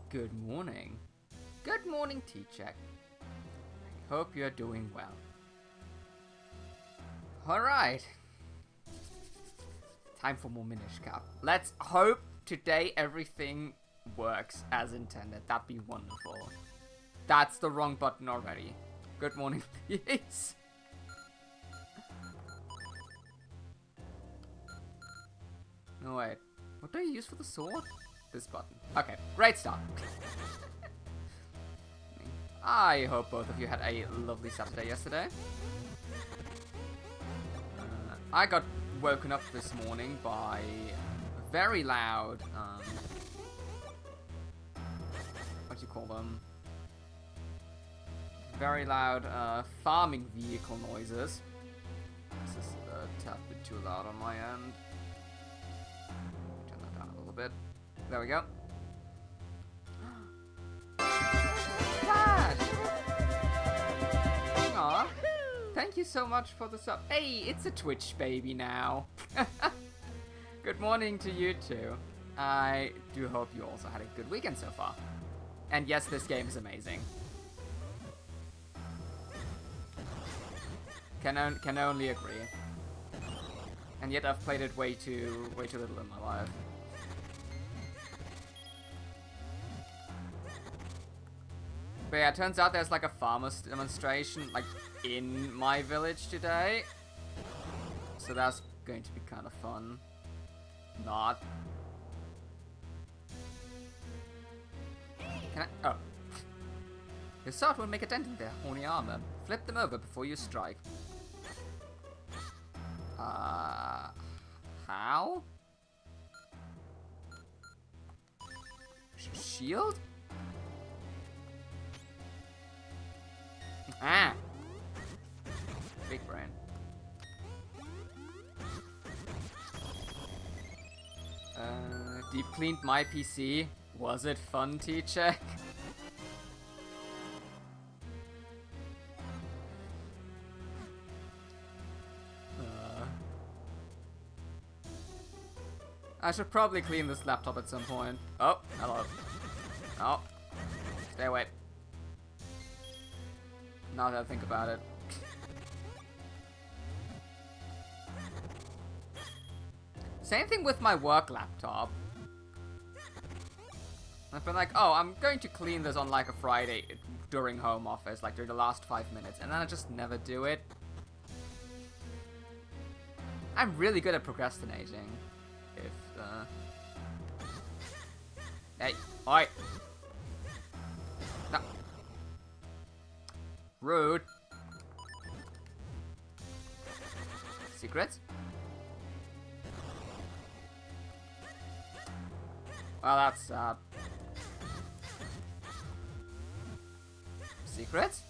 Good morning. Good morning, teacher. I hope you're doing well. Alright. Time for more Minish Cap. Let's hope today everything works as intended. That'd be wonderful. That's the wrong button already. Good morning, please. No, wait. What do I use for the sword? This button. Okay, great start. I hope both of you had a lovely Saturday yesterday. I got woken up this morning by a very loud, what do you call them? Very loud farming vehicle noises. This is a tad bit too loud on my end. Turn that down a little bit. There we go. Flash! Aw, thank you so much for the sub. Hey, it's a Twitch baby now. Good morning to you too. I do hope you also had a good weekend so far. And yes, this game is amazing. Can only agree. And yet I've played it way too little in my life. But yeah, it turns out there's like a farmer's demonstration like in my village today. So that's going to be kind of fun. Not. Can I? Oh. Your sword will make a dent in their horny armor. Flip them over before you strike. How? Shield? Ah! Big brain. Deep cleaned my PC. Was it fun, teacher? I should probably clean this laptop at some point. Oh, hello. Oh. Stay away. Now that I think about it. Same thing with my work laptop. I've been like, oh, I'm going to clean this on like a Friday during home office, like during the last 5 minutes, and then I just never do it. I'm really good at procrastinating. Hey, oi! No. Rude. Secrets? Well, that's sad. Secrets?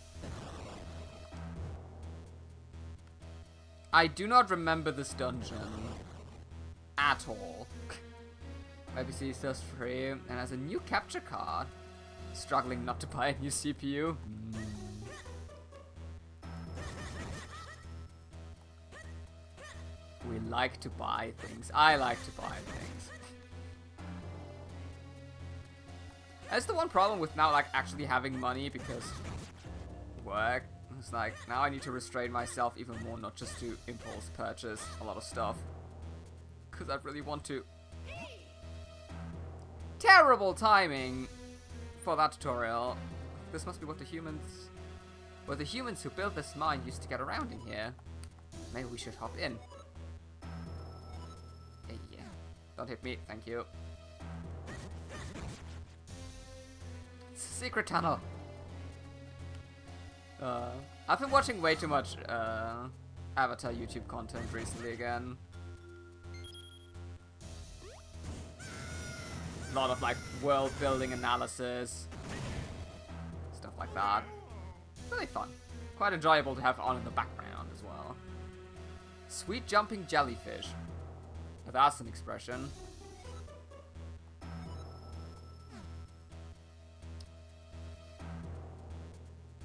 I do not remember this dungeon at all. My PC is just free and has a new capture card. Struggling not to buy a new CPU. We like to buy things. I like to buy things. That's the one problem with now, like, actually having money because work. It's like, now I need to restrain myself even more, not just to impulse purchase a lot of stuff. Because I really want to. Terrible timing for that tutorial. This must be what the humans who built this mine used to get around in here. Maybe we should hop in. Yeah. Don't hit me, thank you. It's a secret tunnel. I've been watching way too much Avatar YouTube content recently again. A lot of like world building analysis, stuff like that. Really fun. Quite enjoyable to have on in the background as well. Sweet jumping jellyfish. If that's an expression.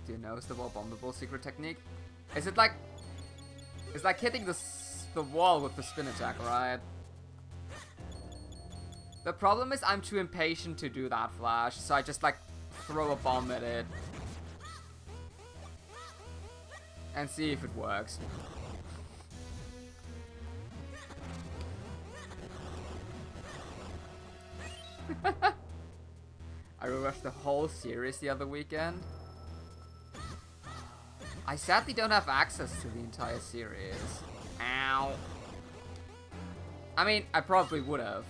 Do you know the wall bombable secret technique? Is it like... It's like hitting the wall with the spin attack, right? The problem is I'm too impatient to do that flash, so I just like throw a bomb at it and see if it works. I rewatched the whole series the other weekend. I sadly don't have access to the entire series. Ow. I mean, I probably would have.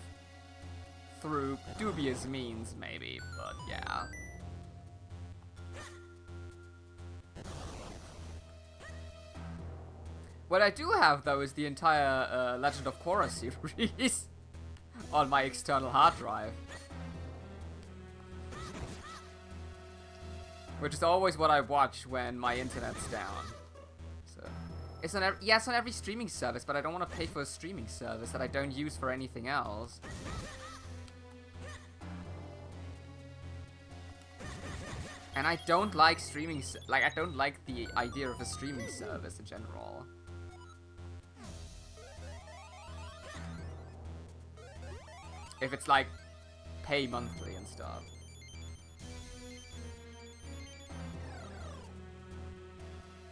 Through dubious means, maybe, but yeah. What I do have, though, is the entire Legend of Korra series on my external hard drive. Which is always what I watch when my internet's down. So it's on it's on every streaming service, but I don't want to pay for a streaming service that I don't use for anything else. And I don't like streaming, I don't like the idea of a streaming service in general. If it's like, pay monthly and stuff.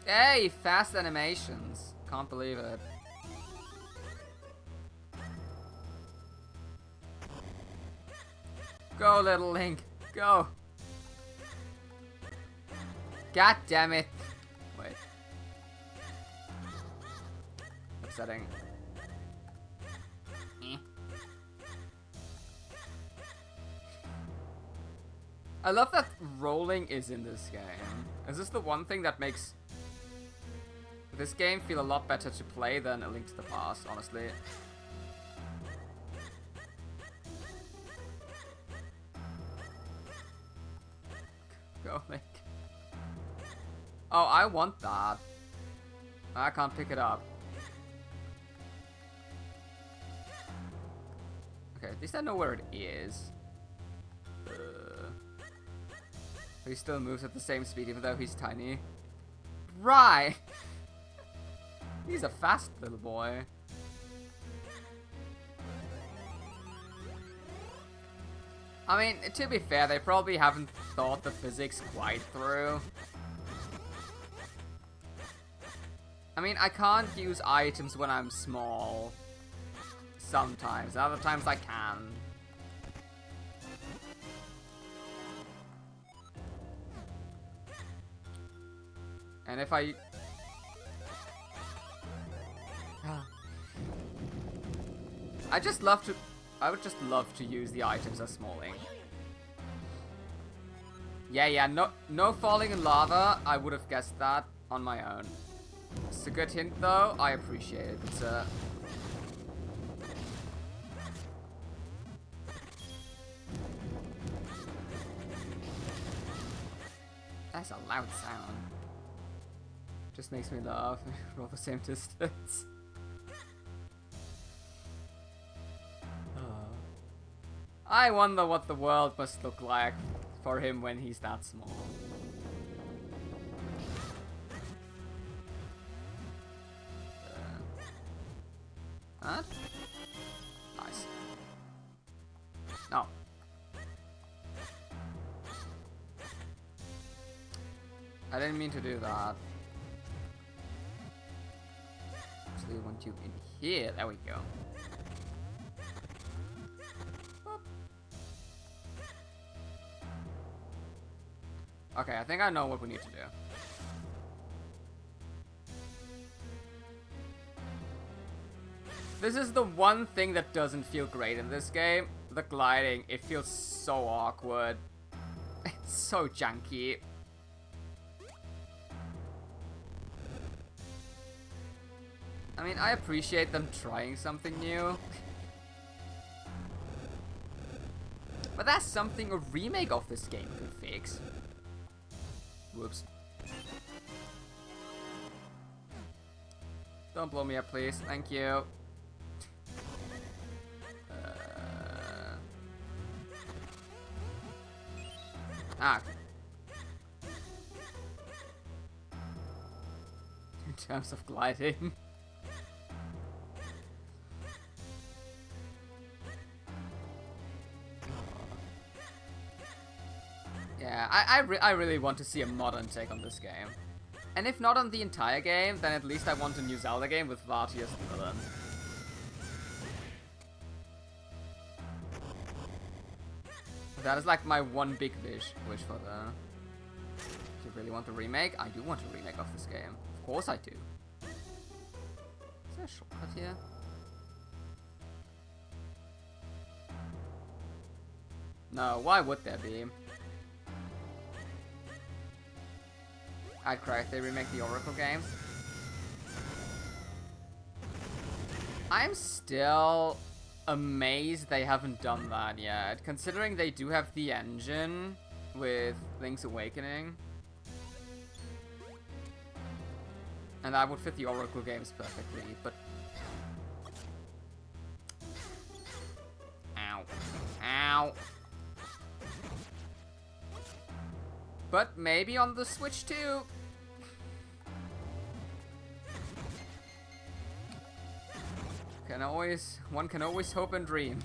Hey, fast animations. Can't believe it. Go, little Link. Go. God damn it. Wait. Upsetting. I love that rolling is in this game. Is this the one thing that makes this game feel a lot better to play than A Link to the Past, honestly? Go, Link. Oh, I want that. I can't pick it up. Okay, at least I know where it is. He still moves at the same speed even though he's tiny. Right! He's a fast little boy. I mean, to be fair, they probably haven't thought the physics quite through. I mean, I can't use items when I'm small. Sometimes. Other times I can. And if I... I would just love to use the items as small Link. Yeah, no falling in lava. I would have guessed that on my own. It's a good hint though. I appreciate it. It's a... That's a loud sound. Just makes me laugh. We're all the same distance. I wonder what the world must look like for him when he's that small. Huh? Nice. No. I didn't mean to do that. Actually, I want you in here. There we go. Okay, I think I know what we need to do. This is the one thing that doesn't feel great in this game. The gliding, it feels so awkward. It's so janky. I mean, I appreciate them trying something new. But that's something a remake of this game could fix. Whoops. Don't blow me up, please. Thank you. In terms of gliding. Yeah, I really want to see a modern take on this game. And if not on the entire game, then at least I want a new Zelda game with Vati as the villain. That is like my one big wish for the... Do you really want the remake? I do want a remake of this game. Of course I do. Is there a shortcut here? No, why would there be? I'd cry if they remake the Oracle games. I'm still amazed they haven't done that yet, considering they do have the engine with Link's Awakening. And that would fit the Oracle games perfectly, but... Ow. Ow. But maybe on the Switch too. One can always hope and dream.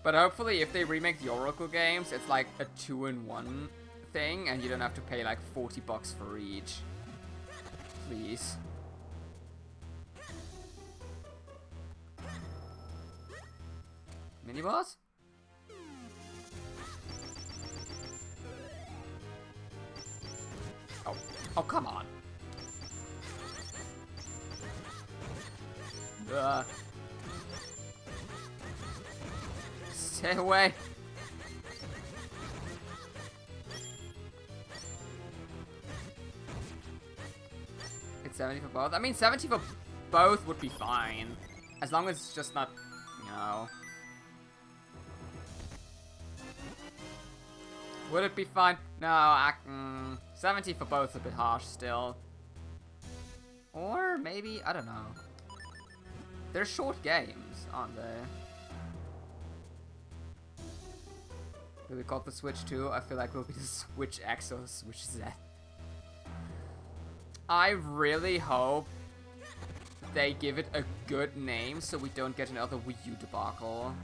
But hopefully if they remake the Oracle games, it's like a 2-in-1 thing and you don't have to pay like $40 for each. Please. Mini boss? Oh, come on. Stay away. It's 70 for both. I mean, 70 for both would be fine. As long as it's just not, you know... Would it be fine? No, 70 for both is a bit harsh still. Or maybe, I don't know. They're short games, aren't they? Will we call it the Switch 2? I feel like it'll be the Switch X or the Switch Z. I really hope they give it a good name so we don't get another Wii U debacle.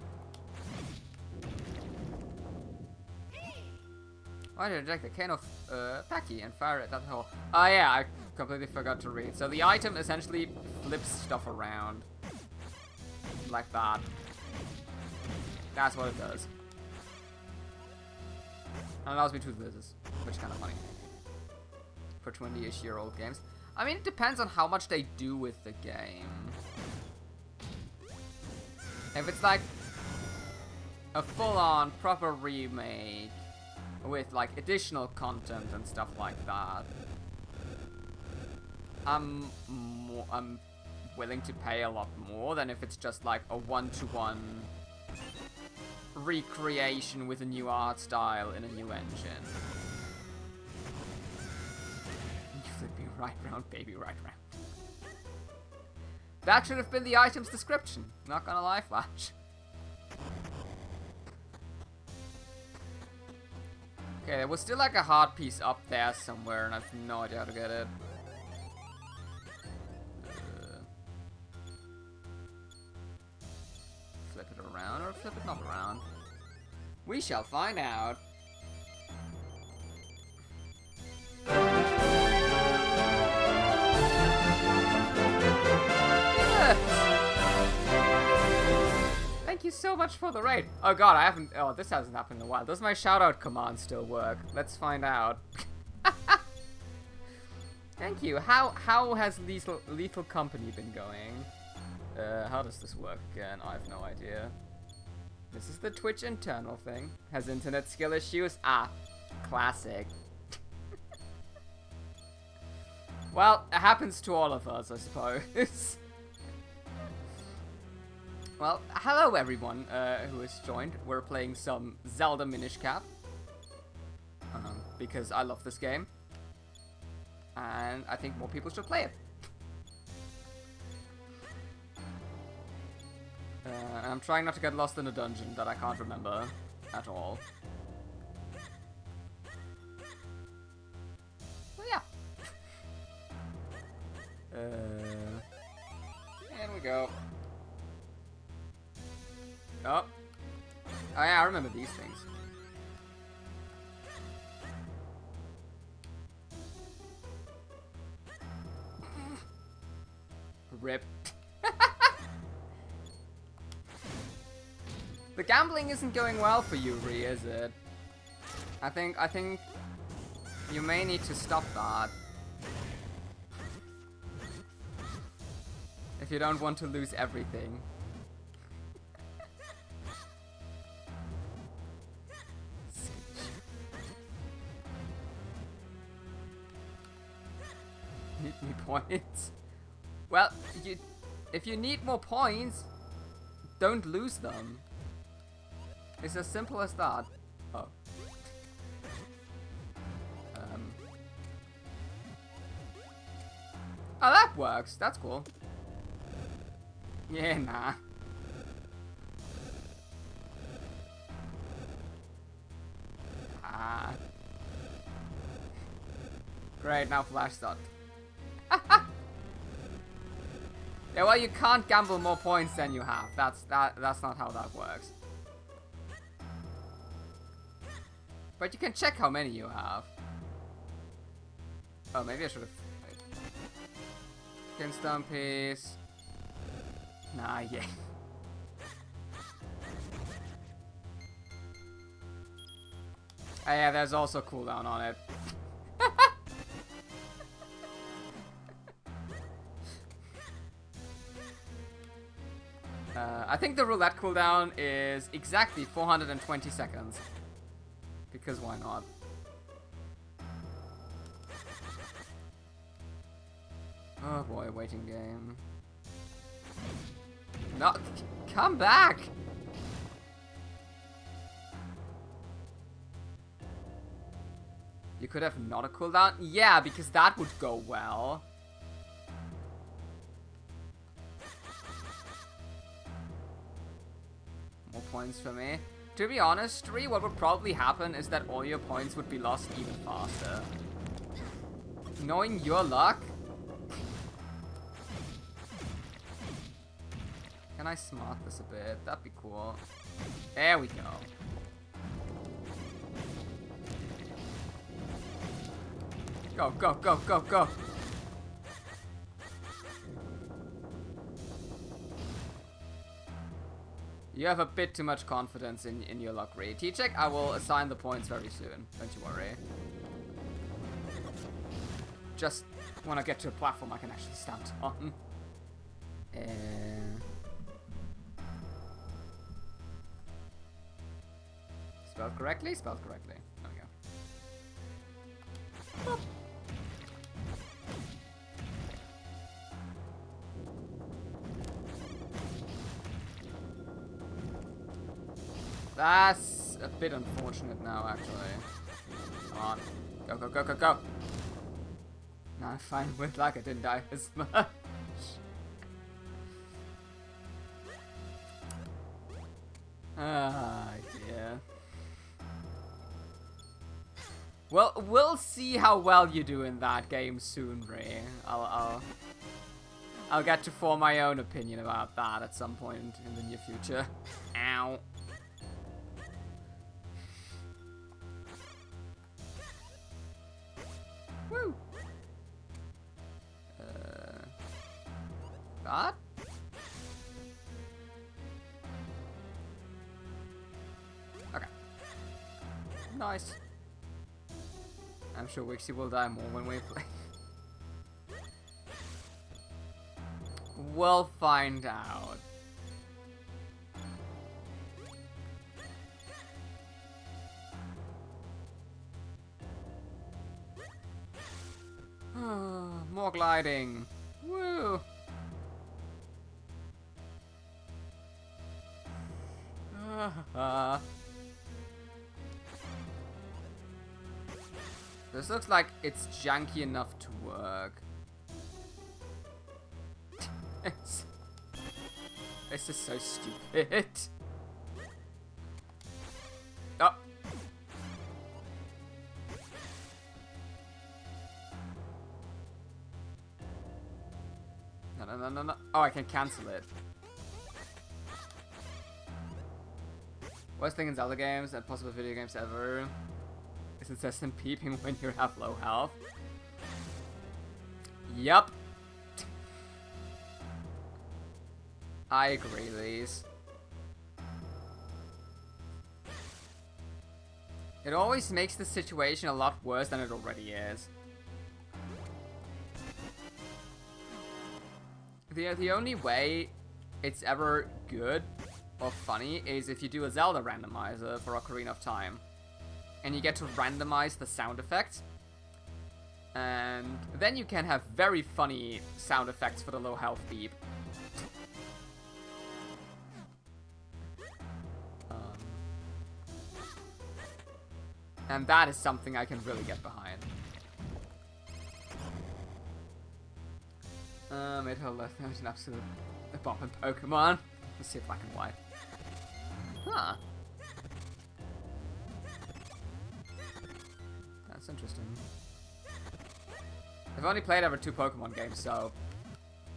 Why did I reject the can of Packy and fire it at the hole? Oh yeah, I completely forgot to read. So the item essentially flips stuff around. Like that. That's what it does. And allows me to do this, which is kind of funny. For 20-ish-year-old games. I mean, it depends on how much they do with the game. If it's like a full-on proper remake with like additional content and stuff like that, I'm willing to pay a lot more than if it's just like a one-to-one recreation with a new art style in a new engine. You flip me right round, baby, right round. That should have been the item's description. Not gonna lie, Flash. Okay, there was still like a hard piece up there somewhere, and I have no idea how to get it. Flip it around, or flip it not around? We shall find out. Thank you so much for the raid. Oh god, I haven't... Oh, this hasn't happened in a while. Does my shoutout command still work? Let's find out. Thank you. How has Lethal Company been going? How does this work again? I have no idea. This is the Twitch internal thing. Has internet skill issues? Ah, classic. Well, it happens to all of us, I suppose. Well, hello everyone who has joined. We're playing some Zelda Minish Cap. Because I love this game. And I think more people should play it. And I'm trying not to get lost in a dungeon that I can't remember at all. So yeah. Here we go. Oh. Oh yeah, I remember these things. Rip. The gambling isn't going well for you, Ree, is it? I think you may need to stop that. If you don't want to lose everything. Need me points? Well, if you need more points, don't lose them. It's as simple as that. Oh. Oh, that works. That's cool. Yeah, nah. Ah. Great, now flash stopped. Yeah, well, you can't gamble more points than you have. That's not how that works. But you can check how many you have. Oh, maybe I should have. Kinstone piece. Nah, yeah. Oh, yeah, there's also cooldown on it. I think the roulette cooldown is exactly 420 seconds. Because why not? Oh boy, waiting game. No, come back! You could have not a cooldown? Yeah, because that would go well. More points for me. To be honest, Ree, what would probably happen is that all your points would be lost even faster. Knowing your luck... Can I smart this a bit? That'd be cool. There we go. Go, go, go, go, go. You have a bit too much confidence in your luck, Ree. T-check, I will assign the points very soon. Don't you worry. Just when I get to a platform I can actually stand on. Spelled correctly? Spelled correctly. There we go. That's a bit unfortunate now, actually. Come on. Go, go, go, go, go. Nah, I'm fine with like I didn't die as much. Ah, dear. Well, we'll see how well you do in that game soon, Ray. I'll get to form my own opinion about that at some point in the near future. Ow. Woo. That? Okay. Nice. I'm sure Wixie will die more when we play. We'll find out. More gliding. Woo! This looks like it's janky enough to work. This is so stupid. Oh. No, no, no, no, no. Oh, I can cancel it. Worst thing in Zelda games and possible video games ever is incessant peeping when you have low health. Yup. I agree, Lise. It always makes the situation a lot worse than it already is. The only way it's ever good or funny is if you do a Zelda randomizer for Ocarina of Time. And you get to randomize the sound effects. And then you can have very funny sound effects for the low health beep. And that is something I can really get behind. It held an absolute bomb in Pokemon. Let's see black and white. Huh. That's interesting. I've only played over 2 Pokemon games, so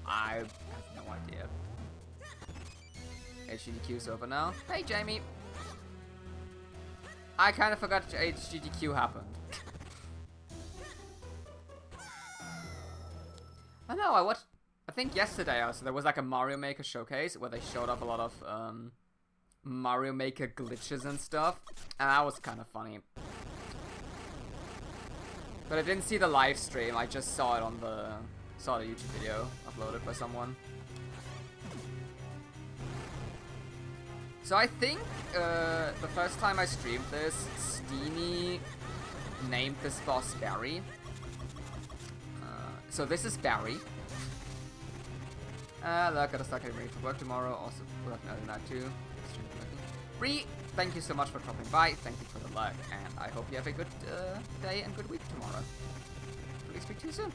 I have no idea. HGDQ's over now. Hey, Jamie. I kind of forgot HGDQ happened. I know, I think yesterday also, there was like a Mario Maker showcase where they showed off a lot of Mario Maker glitches and stuff. And that was kind of funny. But I didn't see the live stream, I just saw it on the YouTube video uploaded by someone. So I think the first time I streamed this, Steamy named this boss Barry. So this is Barry. Look, gotta start getting ready for work tomorrow. Also, we'll have another night too. Bree, thank you so much for dropping by. Thank you for the luck, and I hope you have a good day and good week tomorrow. Please speak to you soon.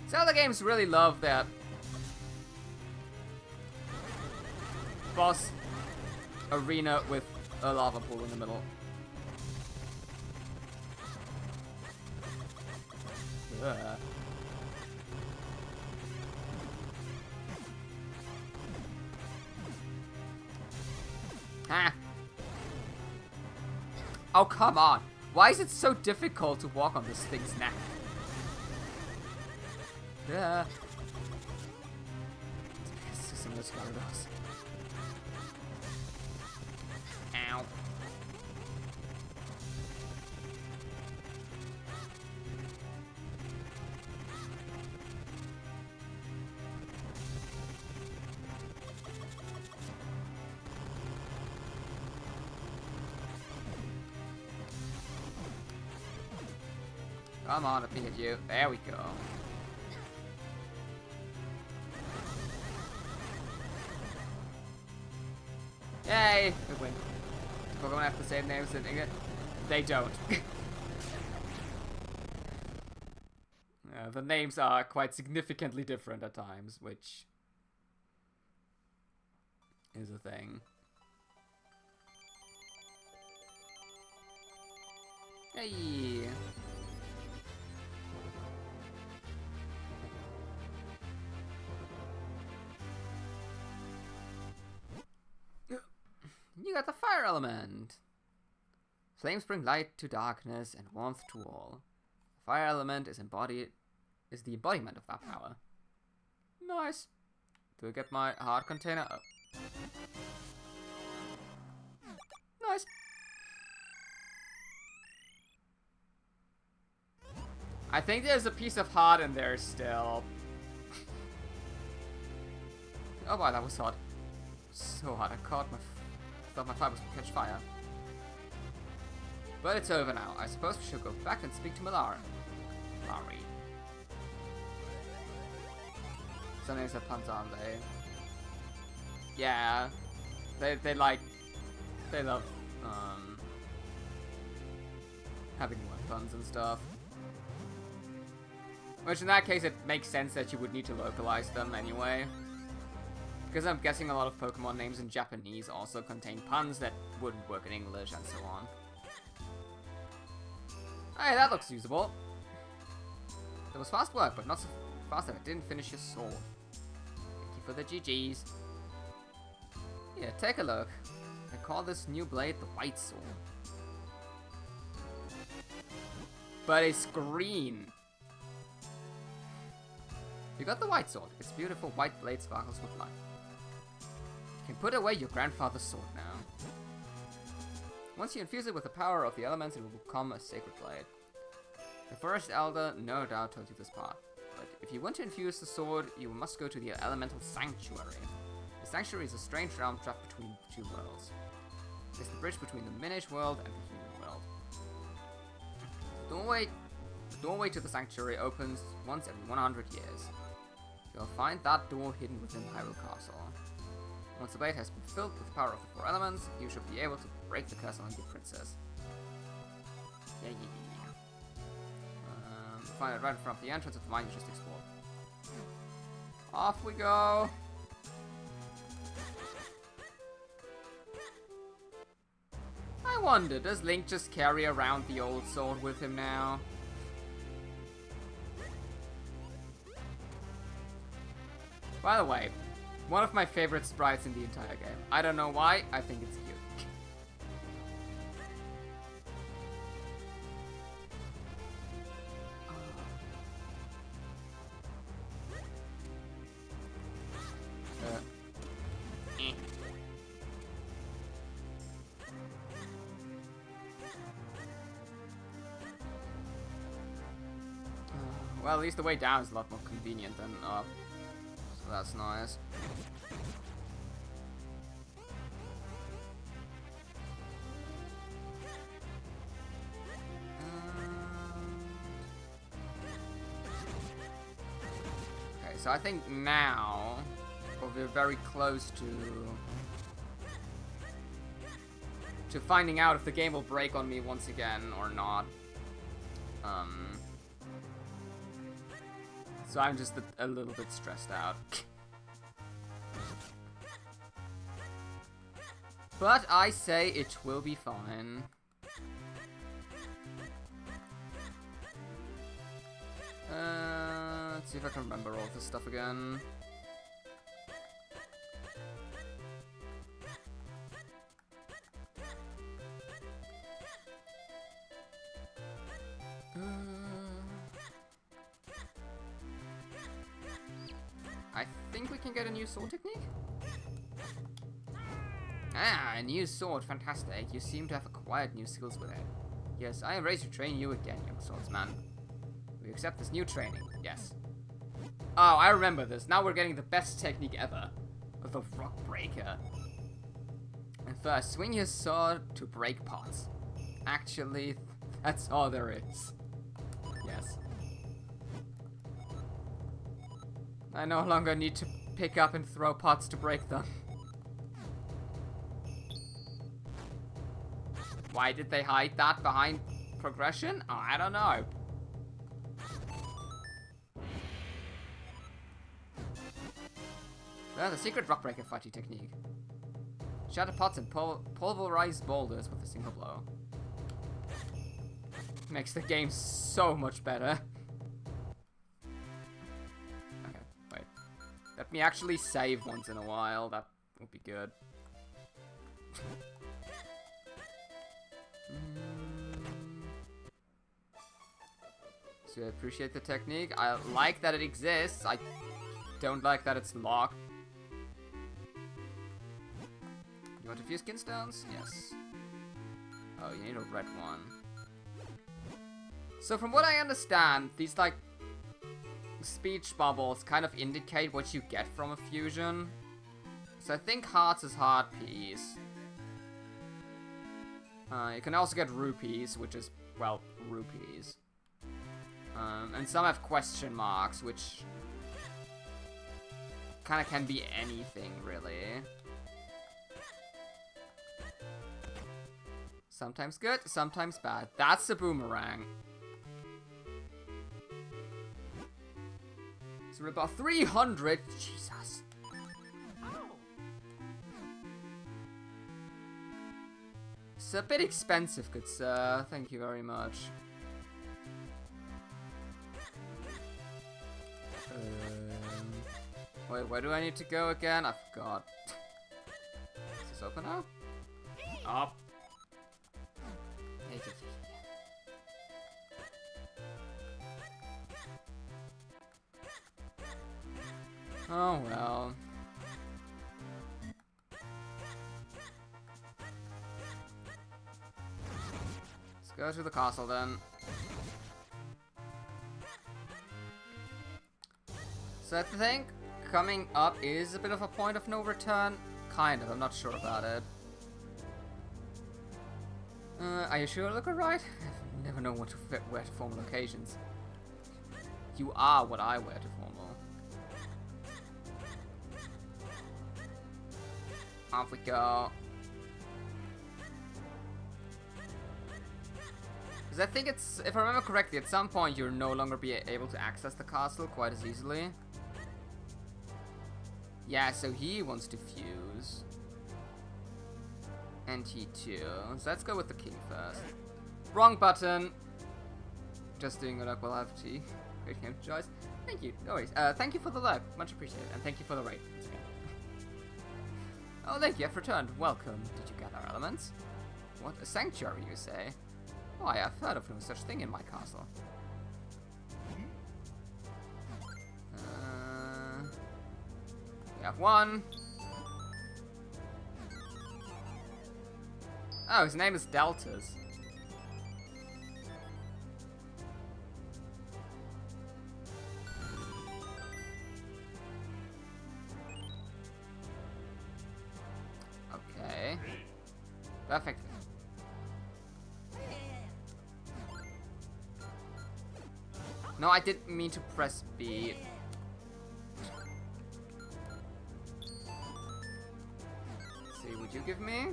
Zelda games really love that boss arena with a lava pool in the middle. Ugh. Ah. Oh, come on. Why is it so difficult to walk on this thing's neck? Yeah. It's just similar to Gyarados. Ow. Come on, let me hit you. There we go. Yay! We win. Pokemon have the same names in English? They don't. The names are quite significantly different at times, which is a thing. Hey! You got the fire element! Flames bring light to darkness and warmth to all. The fire element is the embodiment of that power. Nice! Do I get my heart container? Oh. Nice! I think there's a piece of heart in there still. Oh wow, that was hot. So hot, I thought my fibers would catch fire. But it's over now. I suppose we should go back and speak to Larry. Some names have puns, aren't they? Yeah. They love having puns and stuff. Which in that case it makes sense that you would need to localize them anyway. Because I'm guessing a lot of Pokemon names in Japanese also contain puns that wouldn't work in English and so on. Hey, that looks usable. That was fast work, but not so fast that I didn't finish your sword. Thank you for the GGs. Here, take a look. I call this new blade the White Sword. But it's green. You got the White Sword. Its beautiful white blade sparkles with light. You can put away your grandfather's sword now. Once you infuse it with the power of the elements, it will become a sacred blade. The Forest Elder no doubt told you this part, but if you want to infuse the sword, you must go to the Elemental Sanctuary. The Sanctuary is a strange realm trapped between two worlds. It's the bridge between the Minish world and the human world. The doorway to the Sanctuary opens once every 100 years. You'll find that door hidden within Hyrule Castle. Once the blade has been filled with the power of the 4 elements, you should be able to break the curse on your princess. Yeah. Find it right in front of the entrance of the mine you just explored. Off we go! I wonder, does Link just carry around the old sword with him now? By the way, one of my favorite sprites in the entire game. I don't know why, I think it's cute. Well, at least the way down is a lot more convenient than up. So that's nice. Okay, so I think now we're very close to finding out if the game will break on me once again or not. So I'm just a little bit stressed out. But I say it will be fine. Let's see if I can remember all this stuff again. I think we can get a new sword technique? Ah, a new sword, fantastic. You seem to have acquired new skills with it. Yes, I am ready to train you again, young swordsman. We accept this new training, yes. Oh, I remember this. Now we're getting the best technique ever. The Rock Breaker. And first, swing your sword to break pots. Actually, that's all there is. Yes. I no longer need to pick up and throw pots to break them. Why did they hide that behind progression? Oh, I don't know. The secret rock breaker fighting technique. Shatter pots and pulverize boulders with a single blow. Makes the game so much better. Okay, wait. Let me actually save once in a while. That would be good. So I appreciate the technique. I like that it exists. I don't like that it's locked. You want to fuse Kinstones? Yes. Oh, you need a red one. So from what I understand, these like speech bubbles kind of indicate what you get from a fusion. So I think hearts is heart piece. You can also get rupees, which is, well, rupees. And some have question marks, which kind of can be anything, really. Sometimes good, sometimes bad. That's a boomerang. So we're about 300. Jesus. It's a bit expensive, good sir. Thank you very much. Wait, where do I need to go again? I forgot. Is this open now? Up. Oh well. Let's go to the castle then. So I think coming up is a bit of a point of no return. Kind of, I'm not sure about it. Are you sure I look alright? I never know what to wear to formal occasions. You are what I wear to formal. Off we go. Because I think it's, if I remember correctly, at some point you'll no longer be able to access the castle quite as easily. Yeah, so he wants to fuse. And he too. So let's go with the king first. Wrong button. Just doing it up while I have tea. Great game choice. Thank you. No worries. Thank you for the like. Much appreciated. And thank you for the raid. Once again. Oh, thank you. I've returned. Welcome. Did you gather elements? What? A sanctuary, you say? Why, I've heard of no such thing in my castle. We have one. Oh, his name is Deltas. Okay. Perfect. No, I didn't mean to press B. Let's see, would you give me?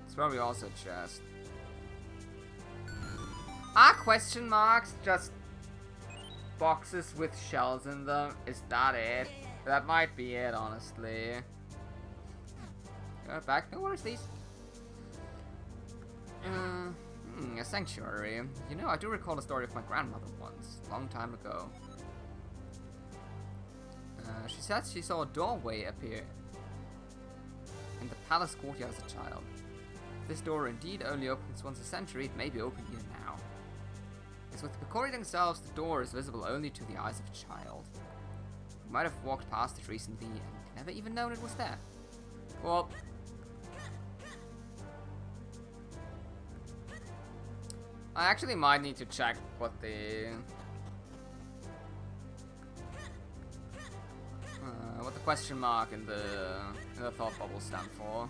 It's probably also a chest. Ah, question marks? Just boxes with shells in them. Is that it? That might be it, honestly. Go back. No worries, please. A sanctuary. You know, I do recall a story of my grandmother once, a long time ago. She said she saw a doorway appear in the palace courtyard as a child. If this door indeed only opens once a century, it may be open here now. As with the Picori themselves, the door is visible only to the eyes of a child. You might have walked past it recently and never even known it was there. Well, I actually might need to check what the question mark in the thought bubble stand for.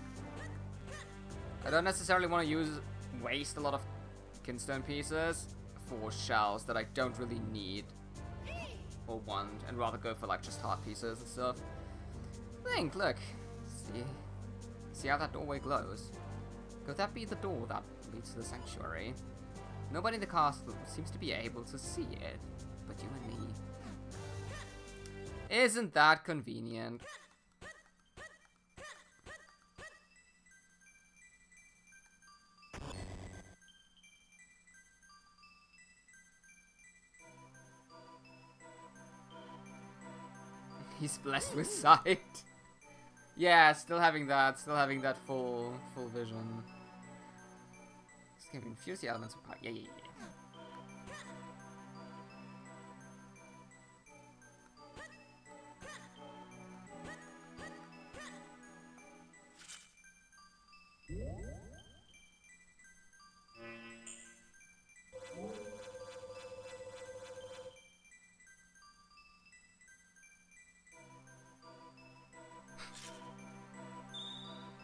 I don't necessarily want to waste a lot of Kinstone pieces for shells that I don't really need or want, and rather go for like just heart pieces and stuff. Think, look, see how that doorway glows? Could that be the door that leads to the sanctuary? Nobody in the castle seems to be able to see it, but you and me. Isn't that convenient? He's blessed with sight. Yeah, still having that full vision. Just gonna infuse the elements with power. Yeah.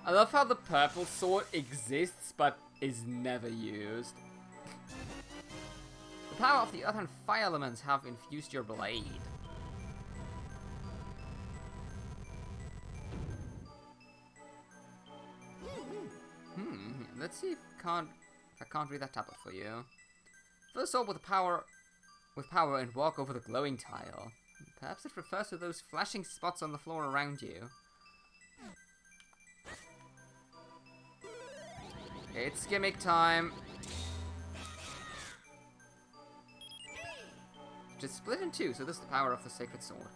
I love how the purple sword exists, but is never used. The power of the earth and fire elements have infused your blade. Let's see if I can't read that tablet for you. Fill the sword with power and walk over the glowing tile. Perhaps it refers to those flashing spots on the floor around you. It's gimmick time. which is split in two, so this is the power of the Sacred Sword.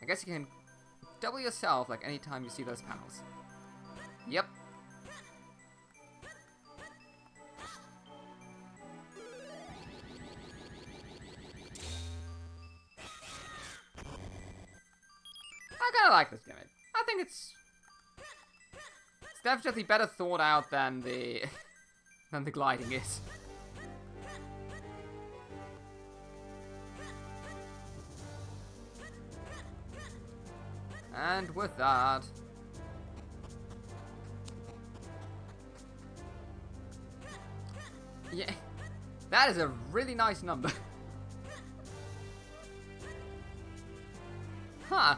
I guess you can double yourself like anytime you see those panels. Yep. I kind of like this gimmick. I think it's definitely better thought out than the than the gliding is. And with that, yeah, that is a really nice number. Huh.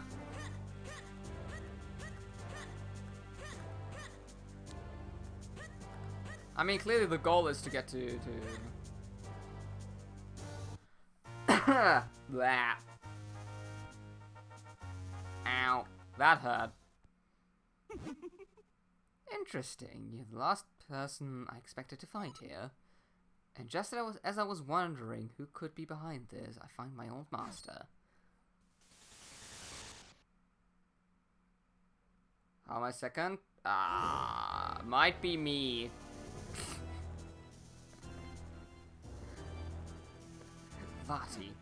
I mean, clearly the goal is to get to Blah. Ow. That hurt. Interesting. You're the last person I expected to find here. And just as I was wondering who could be behind this, I find my old master. How am I second? Might be me. Vati.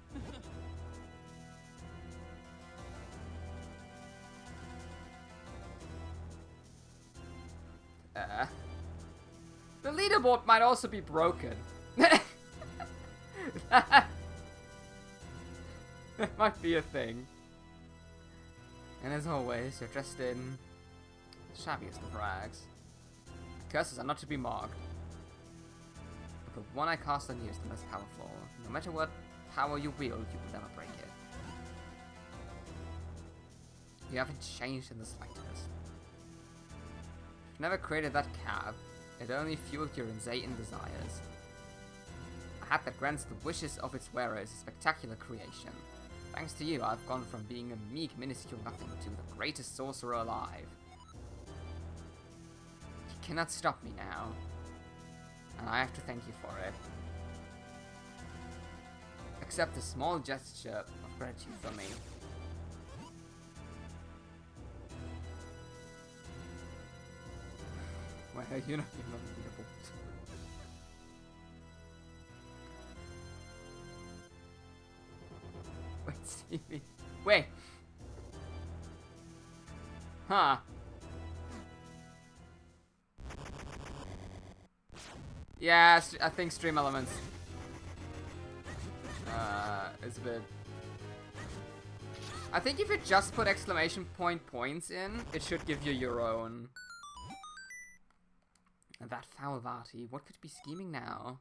The leaderboard might also be broken. That might be a thing. And as always, you're dressed in the shabbiest of rags. Curses are not to be mocked. But the one I cast on you is the most powerful. No matter what power you wield, you will never break it. You haven't changed in the slightest. You never created that cap. It only fueled your insane desires. A hat that grants the wishes of its wearer is a spectacular creation. Thanks to you, I've gone from being a meek, minuscule nothing to the greatest sorcerer alive. You cannot stop me now, and I have to thank you for it. Accept a small gesture of gratitude from me. Well, you're not unbeatable. Wait, Stevie. Wait! Huh. Yeah, I think Stream Elements is a bit... I think if you just put exclamation point points in, it should give you your own. And that foul Vati, what could be scheming now?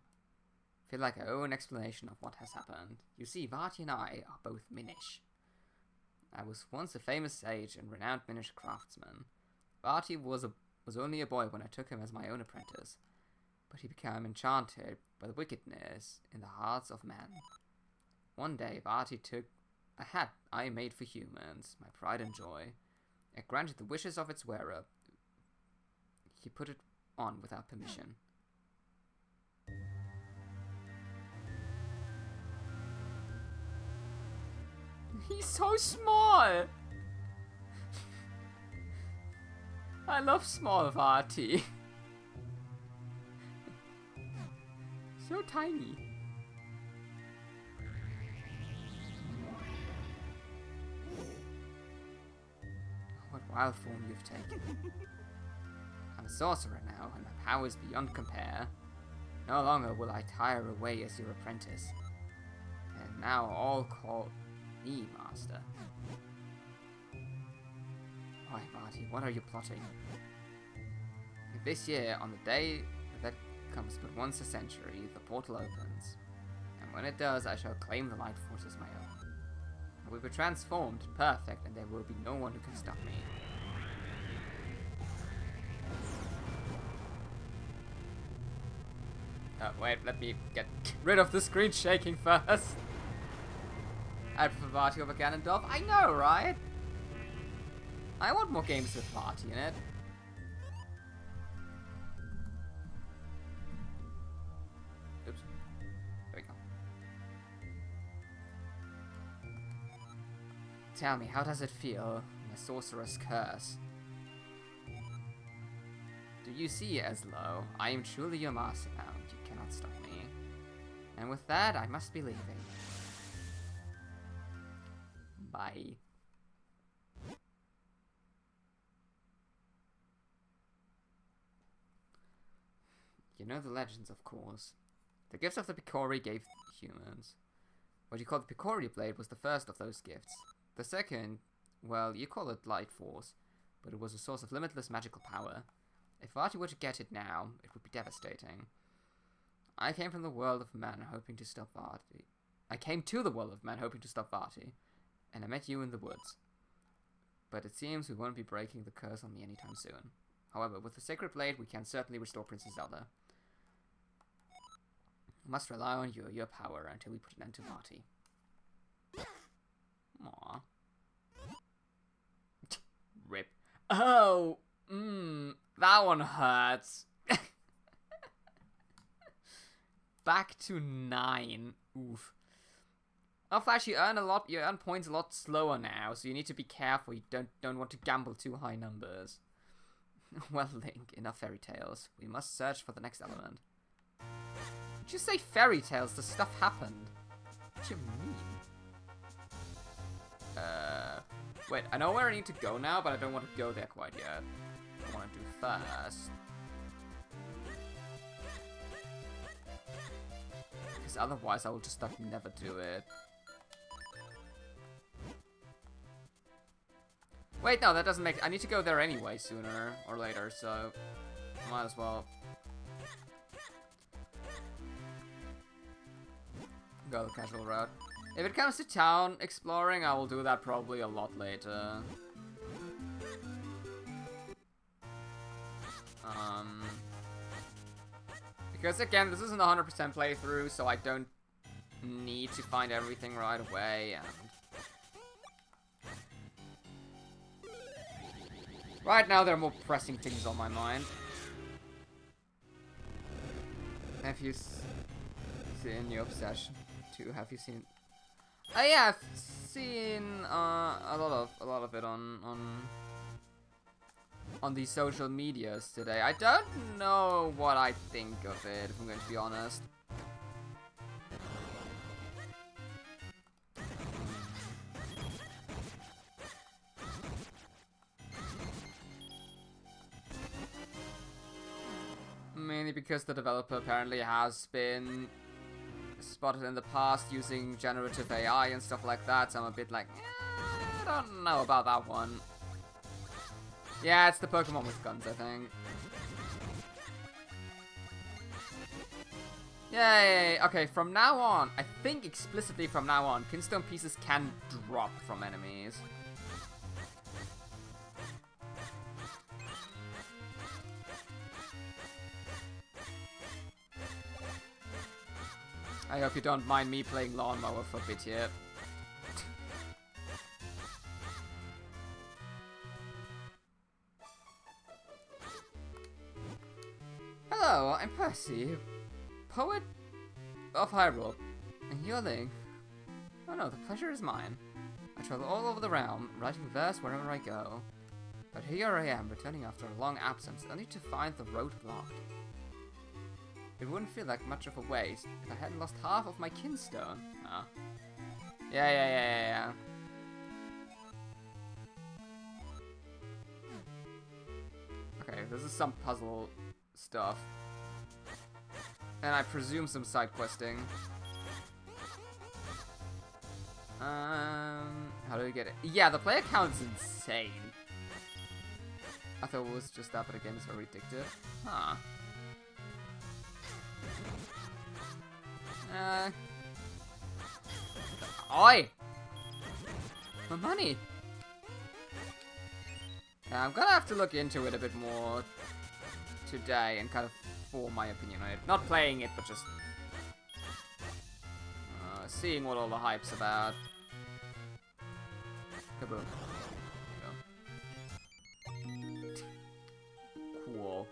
Feel like I owe an explanation of what has happened. You see, Vati and I are both Minish. I was once a famous sage and renowned Minish craftsman. Vati was only a boy when I took him as my own apprentice, but he became enchanted by the wickedness in the hearts of men. One day, Vati took a hat I made for humans, my pride and joy. It granted the wishes of its wearer. He put it on without permission. He's so small! I love small Vati. So tiny. What wild form you've taken. I'm a sorcerer now, and my powers beyond compare. No longer will I tire away as your apprentice. And now all call me master. Why, Vati, what are you plotting? This year, on the day that comes but once a century, the portal opens. And when it does, I shall claim the Light Force as my own. I will be transformed, perfect, and there will be no one who can stop me. Oh, wait, let me get rid of the screen shaking first. I prefer Vati over Ganondorf. I know, right? I want more games with Vati in it. Oops. There we go. Tell me, how does it feel? The sorcerer's curse. Do you see, Eslo? I am truly your master now. You cannot stop me. And with that, I must be leaving. Bye. You know the legends, of course. The gifts of the Picori gave humans. What you call the Picori Blade was the first of those gifts. The second, well, you call it Light Force, but it was a source of limitless magical power. If Vati were to get it now, it would be devastating. I came from the world of man hoping to stop Vati. I came to the world of man hoping to stop Vati, and I met you in the woods. But it seems we won't be breaking the curse on me anytime soon. However, with the Sacred Blade, we can certainly restore Princess Zelda. We must rely on your power until we put an end to Vati. Aww. Rip. Oh! That one hurts. Back to 9. Oof. Oh, Flash, you earn points a lot slower now, so you need to be careful. You don't want to gamble too high numbers. Well, Link, enough fairy tales. We must search for the next element. Did you say fairy tales? The stuff happened. What do you mean? Wait, I know where I need to go now, but I don't want to go there quite yet. I want to do first. Because otherwise I will just like never do it. Wait, no, that doesn't make... I need to go there anyway sooner or later, so... Might as well. Go the casual route. If it comes to town exploring, I will do that probably a lot later. Because again, this isn't a 100% playthrough, so I don't need to find everything right away, and... Right now, there are more pressing things on my mind. Have you seen your obsession too? Have you seen? Oh yeah, I've seen a lot of it on the social medias today. I don't know what I think of it, if I'm going to be honest. Mainly because the developer apparently has been spotted in the past using generative AI and stuff like that, so I'm a bit like, I don't know about that one. Yeah, it's the Pokemon with guns, I think. Yay! Okay, from now on, I think explicitly from now on, Kinstone pieces can drop from enemies. I hope you don't mind me playing Lawnmower for a bit here. Hello, I'm Percy, poet of Hyrule, and you're Link. Oh no, the pleasure is mine. I travel all over the realm, writing verse wherever I go. But here I am, returning after a long absence, only to find the road blocked. It wouldn't feel like much of a waste if I hadn't lost half of my Kinstone. Ah. Yeah. Okay, this is some puzzle stuff. And I presume some side questing. How do we get it? Yeah, the player count's insane. I thought it was just that, but again, it's very addictive. Huh. Oi! My money! Yeah, I'm gonna have to look into it a bit more today and kind of form my opinion on it. Not playing it, but just seeing what all the hype's about. Kaboom. There you go. Cool.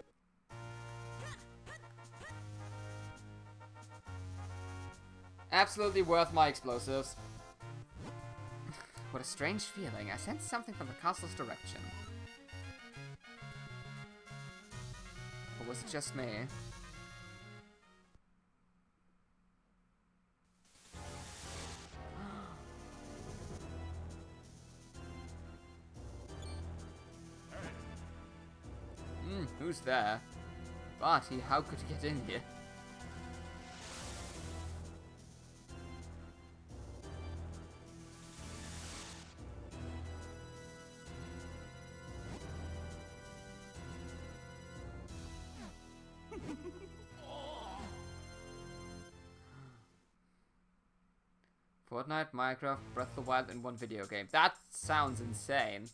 Absolutely worth my explosives. What a strange feeling. I sense something from the castle's direction. Or was it just me? Who's there? Barty, how could he get in here? Fortnite, Minecraft, Breath of the Wild in one video game. That sounds insane.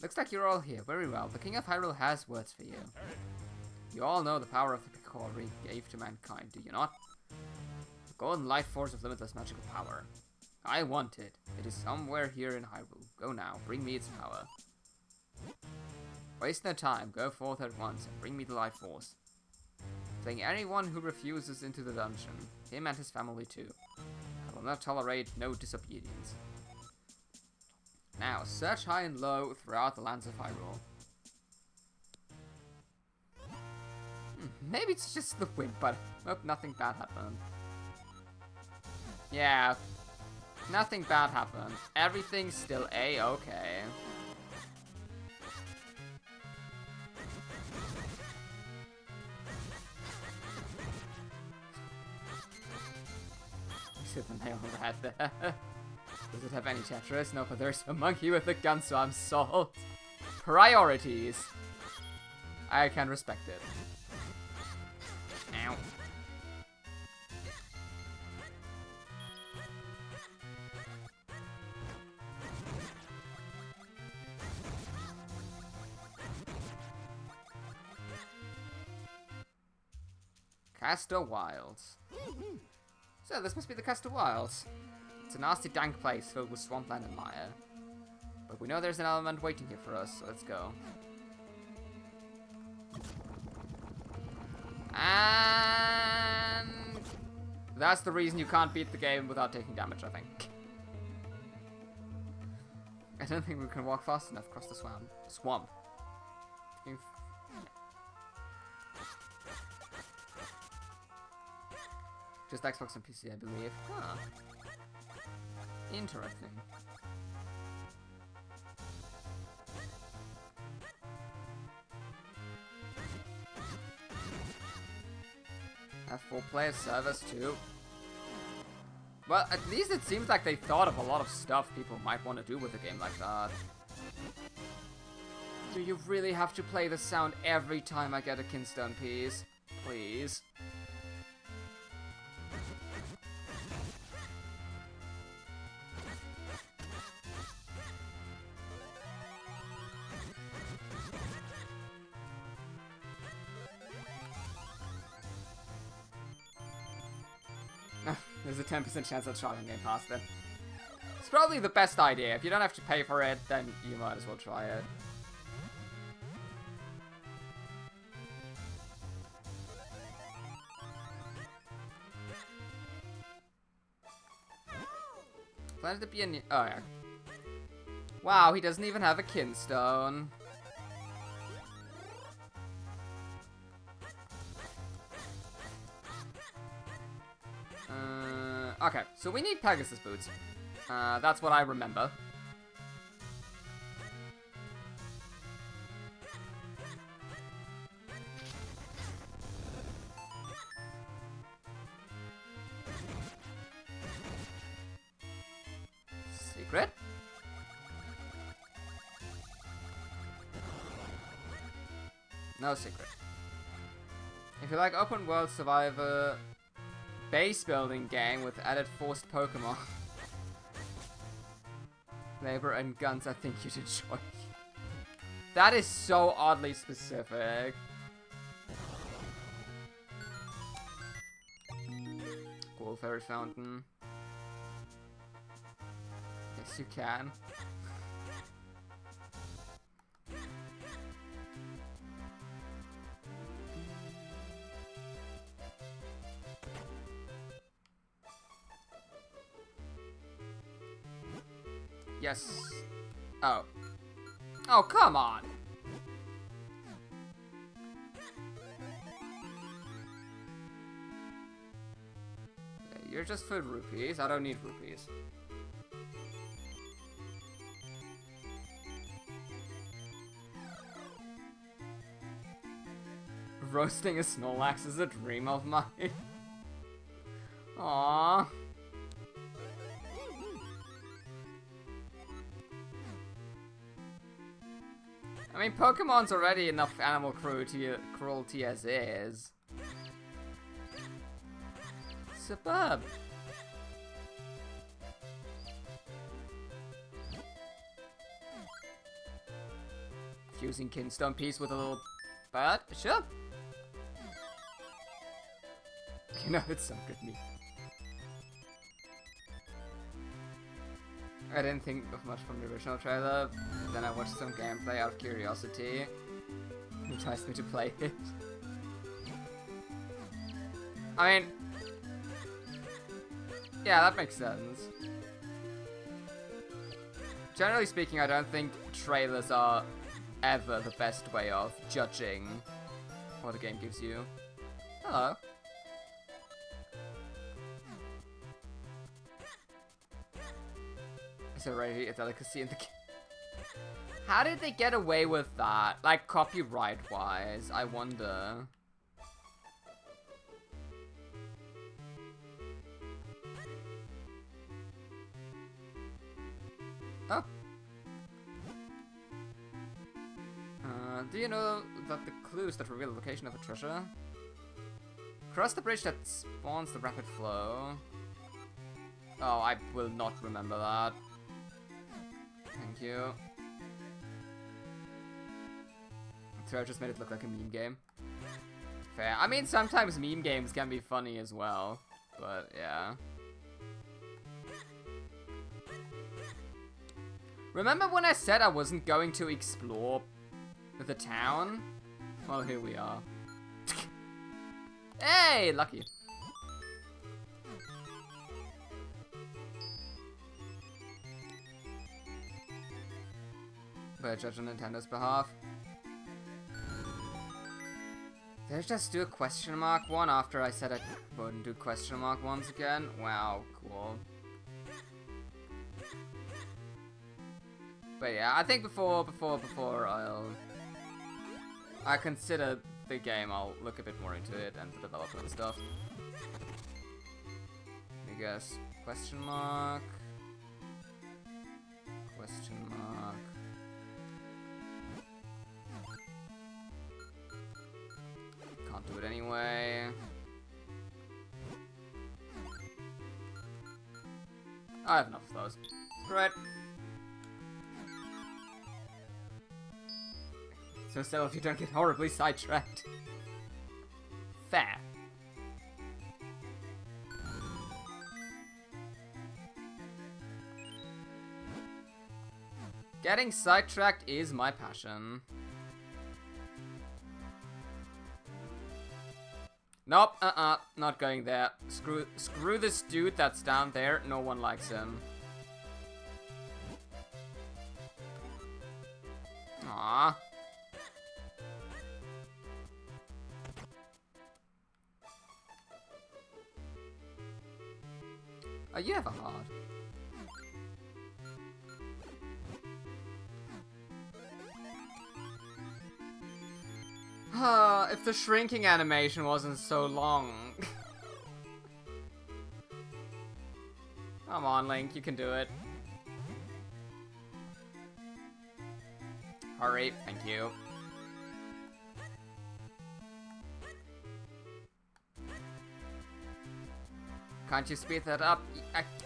Looks like you're all here. Very well. The King of Hyrule has words for you. You all know the power of the Picori gave to mankind, do you not? The golden life force of limitless magical power. I want it. It is somewhere here in Hyrule. Go now. Bring me its power. Waste no time. Go forth at once and bring me the life force. Fling anyone who refuses into the dungeon. Him and his family too. I will not tolerate no disobedience. Now, search high and low throughout the lands of Hyrule. Maybe it's just the wind, but hope nothing bad happened. Yeah, nothing bad happened. Everything's still A-okay. You hit the nail on the head there. Does it have any Tetris? No, but there's a monkey with a gun, so I'm sold. Priorities. I can respect it. Ow. Castor Wilds. So, this must be the Castor Wilds. It's a nasty, dank place filled with swampland and mire. But we know there's an element waiting here for us, so let's go. And that's the reason you can't beat the game without taking damage, I think. I don't think we can walk fast enough across the swamp. Just Xbox and PC, I believe. Huh. Interesting. Have 4-player servers too. Well, at least it seems like they thought of a lot of stuff people might want to do with a game like that. Do you really have to play the sound every time I get a Kinstone piece? Please. There's a 10% chance I'll try on Game Pass then. It's probably the best idea. If you don't have to pay for it, then you might as well try it. Planted to be a new... Oh, yeah. Wow, he doesn't even have a Kinstone. Okay, so we need Pegasus boots. That's what I remember. Secret? No secret. If you like open world survivor base building game with added forced Pokemon, labor and guns, I think you'd enjoy. That is so oddly specific. Gold Fairy Fountain. Yes, you can. Yes. Oh. Oh, come on. Okay, you're just for rupees. I don't need rupees. Roasting a Snorlax is a dream of mine. Aww. I mean, Pokemon's already enough animal cruelty as is. Superb. Fusing Kinstone piece with a little bird? Sure. You know, it's so good meat. I didn't think of much from the original trailer, then I watched some gameplay out of curiosity. He enticed me to play it. I mean, yeah, that makes sense. Generally speaking, I don't think trailers are ever the best way of judging what a game gives you. Hello. It's already a delicacy in the game. How did they get away with that? Like, copyright-wise, I wonder. Oh. Do you know that the clues that reveal the location of a treasure? Cross the bridge that spawns the rapid flow. Oh, I will not remember that. Thank you. So I just made it look like a meme game. Fair. I mean, sometimes meme games can be funny as well, but yeah. Remember when I said I wasn't going to explore the town? Well, here we are. Hey, lucky. But I judge on Nintendo's behalf. Did I just do a question mark one after I said I wouldn't do question mark ones again? Wow, cool. But yeah, I think before I consider the game, I'll look a bit more into it and the development and stuff. I guess question mark. Question mark. Can't do it anyway. I have enough of those. Great. So still, if you don't get horribly sidetracked. Fair. Getting sidetracked is my passion. Nope, not going there. Screw this dude that's down there. No one likes him. Aww. Oh, you have a heart. If the shrinking animation wasn't so long. Come on, Link, you can do it. Hurry, thank you. Can't you speed that up?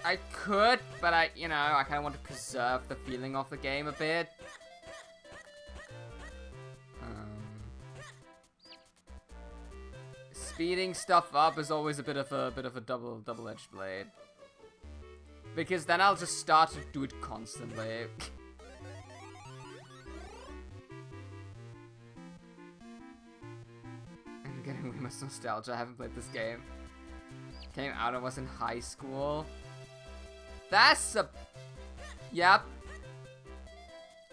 I could, but I kind of want to preserve the feeling of the game a bit. Speeding stuff up is always a bit of a double-edged blade. Because then I'll just start to do it constantly. I'm getting way much nostalgia. I haven't played this game. Came out, I was in high school. That's a... Yep,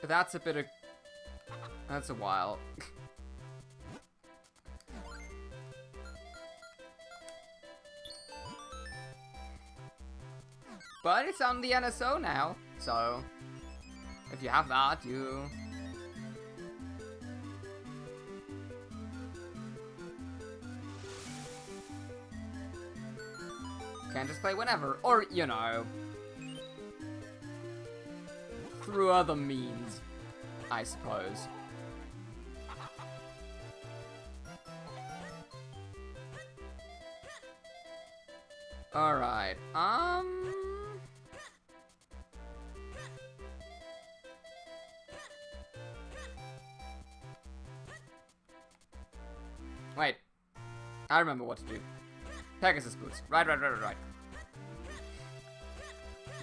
That's a bit of... That's a while. But it's on the NSO now, so... If you have that, you... can just play whenever, or, you know... through other means, I suppose. Alright, wait. I remember what to do. Pegasus boots. Right.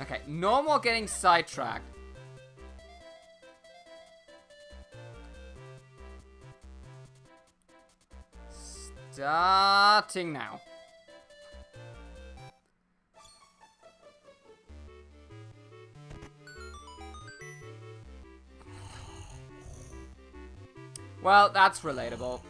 Okay, no more getting sidetracked. Starting now. Well, that's relatable.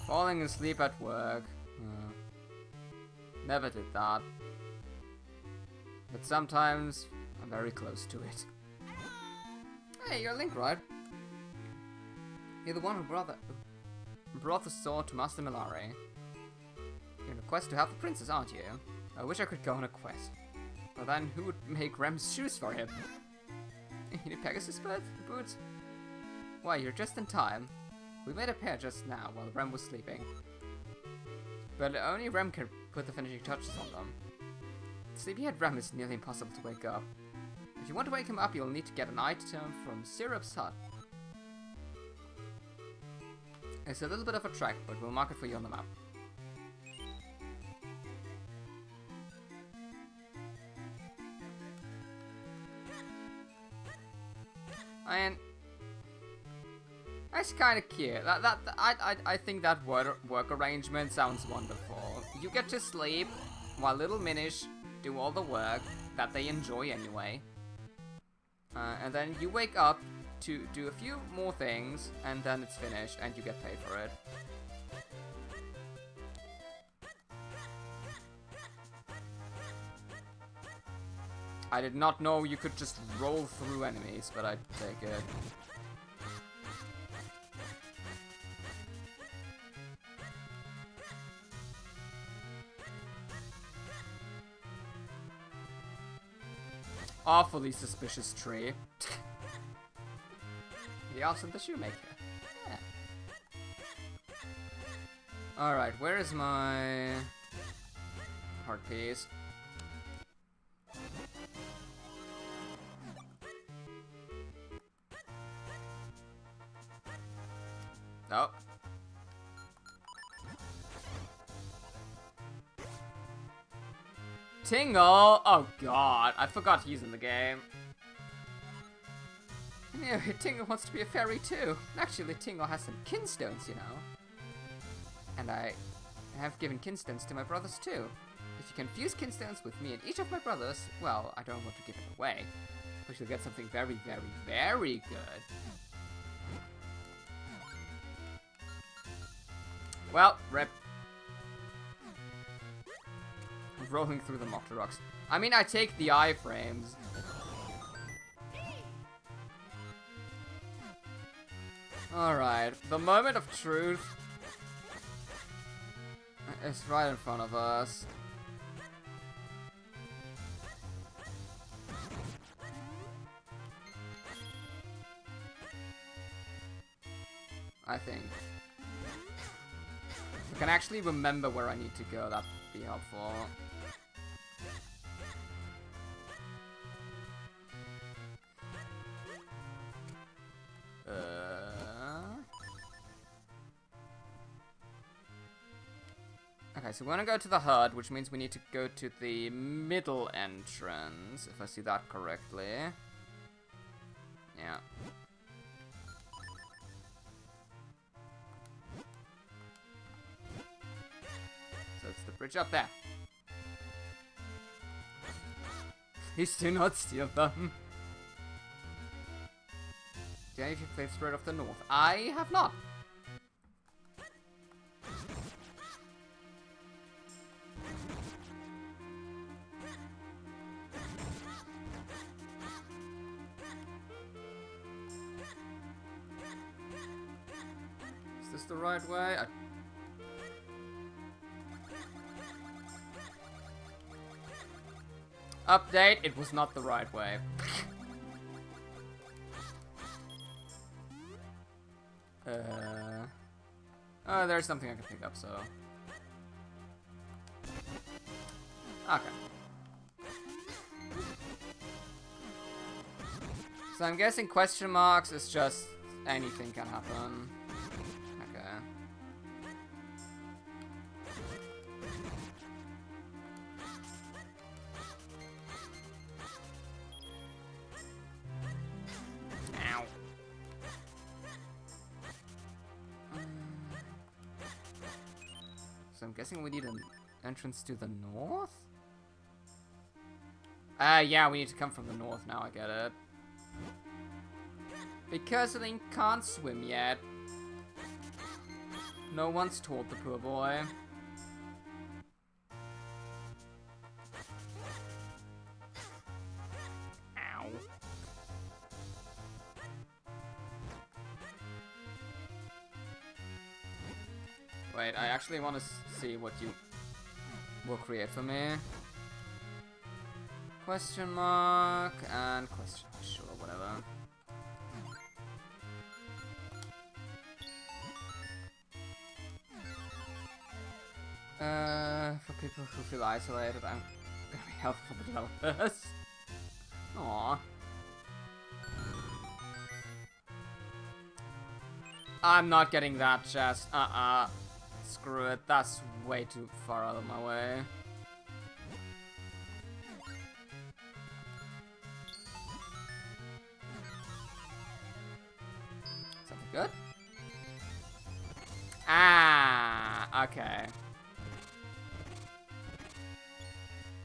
Falling asleep at work. Never did that. But sometimes I'm very close to it. Hey, you're Link, right? You're the one who brought the sword to Master Milare. You're on a quest to have the princess, aren't you? I wish I could go on a quest. But then who would make Rem's shoes for him? You need Pegasus boots? Why, you're just in time. We made a pair just now while Rem was sleeping. But only Rem can put the finishing touches on them. Sleepyhead Rem is nearly impossible to wake up. If you want to wake him up, you'll need to get an item from Syrup's hut. It's a little bit of a trek, but we'll mark it for you on the map. And that's kind of cute. I think that work arrangement sounds wonderful. You get to sleep while little Minish do all the work that they enjoy anyway. And then you wake up to do a few more things, and then it's finished, and you get paid for it. I did not know you could just roll through enemies, but I'd take it. Awfully suspicious tree. The Elves and the Shoemaker. Yeah. Alright, where is my heart piece? Nope. Tingle! Oh god, I forgot he's in the game. Yeah, Tingle wants to be a fairy too. Actually, Tingle has some Kinstones, you know. And I have given Kinstones to my brothers too. If you can fuse Kinstones with me and each of my brothers, well, I don't want to give it away. But you'll get something very, very, very good. Well, rip. Rolling through the Moctoroks. I mean, I take the iframes. Alright, the moment of truth is right in front of us. I think. If I can actually remember where I need to go, that'd be helpful. Okay, so we want to go to the HUD, which means we need to go to the middle entrance, if I see that correctly. bridge up there. Please do not steal them. Do any of you play Spirit of the North? I have not. Is this the right way? Update, it was not the right way. Oh, there's something I can pick up, so... Okay. So I'm guessing question marks is just anything can happen. Okay. Ow. So I'm guessing we need an entrance to the north? Yeah, we need to come from the north now, I get it. Because Link can't swim yet. No one's told the poor boy. Ow. Wait, I actually want to see what you will create for me. Question mark and question, sure, whatever. For people who feel isolated, I'm gonna be helpful for developers. Aww. I'm not getting that chest. Screw it. That's way too far out of my way. Something good? Ah, okay.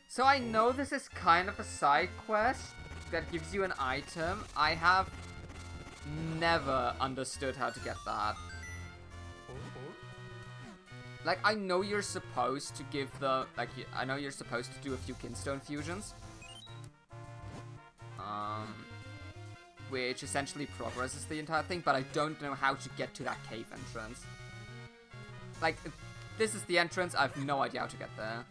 So I know this is kind of a side quest that gives you an item. I have never understood how to get that. Like, I know you're supposed to give the, like, I know you're supposed to do a few Kinstone fusions. Which essentially progresses the entire thing, but I don't know how to get to that cave entrance. Like, this is the entrance, I have no idea how to get there.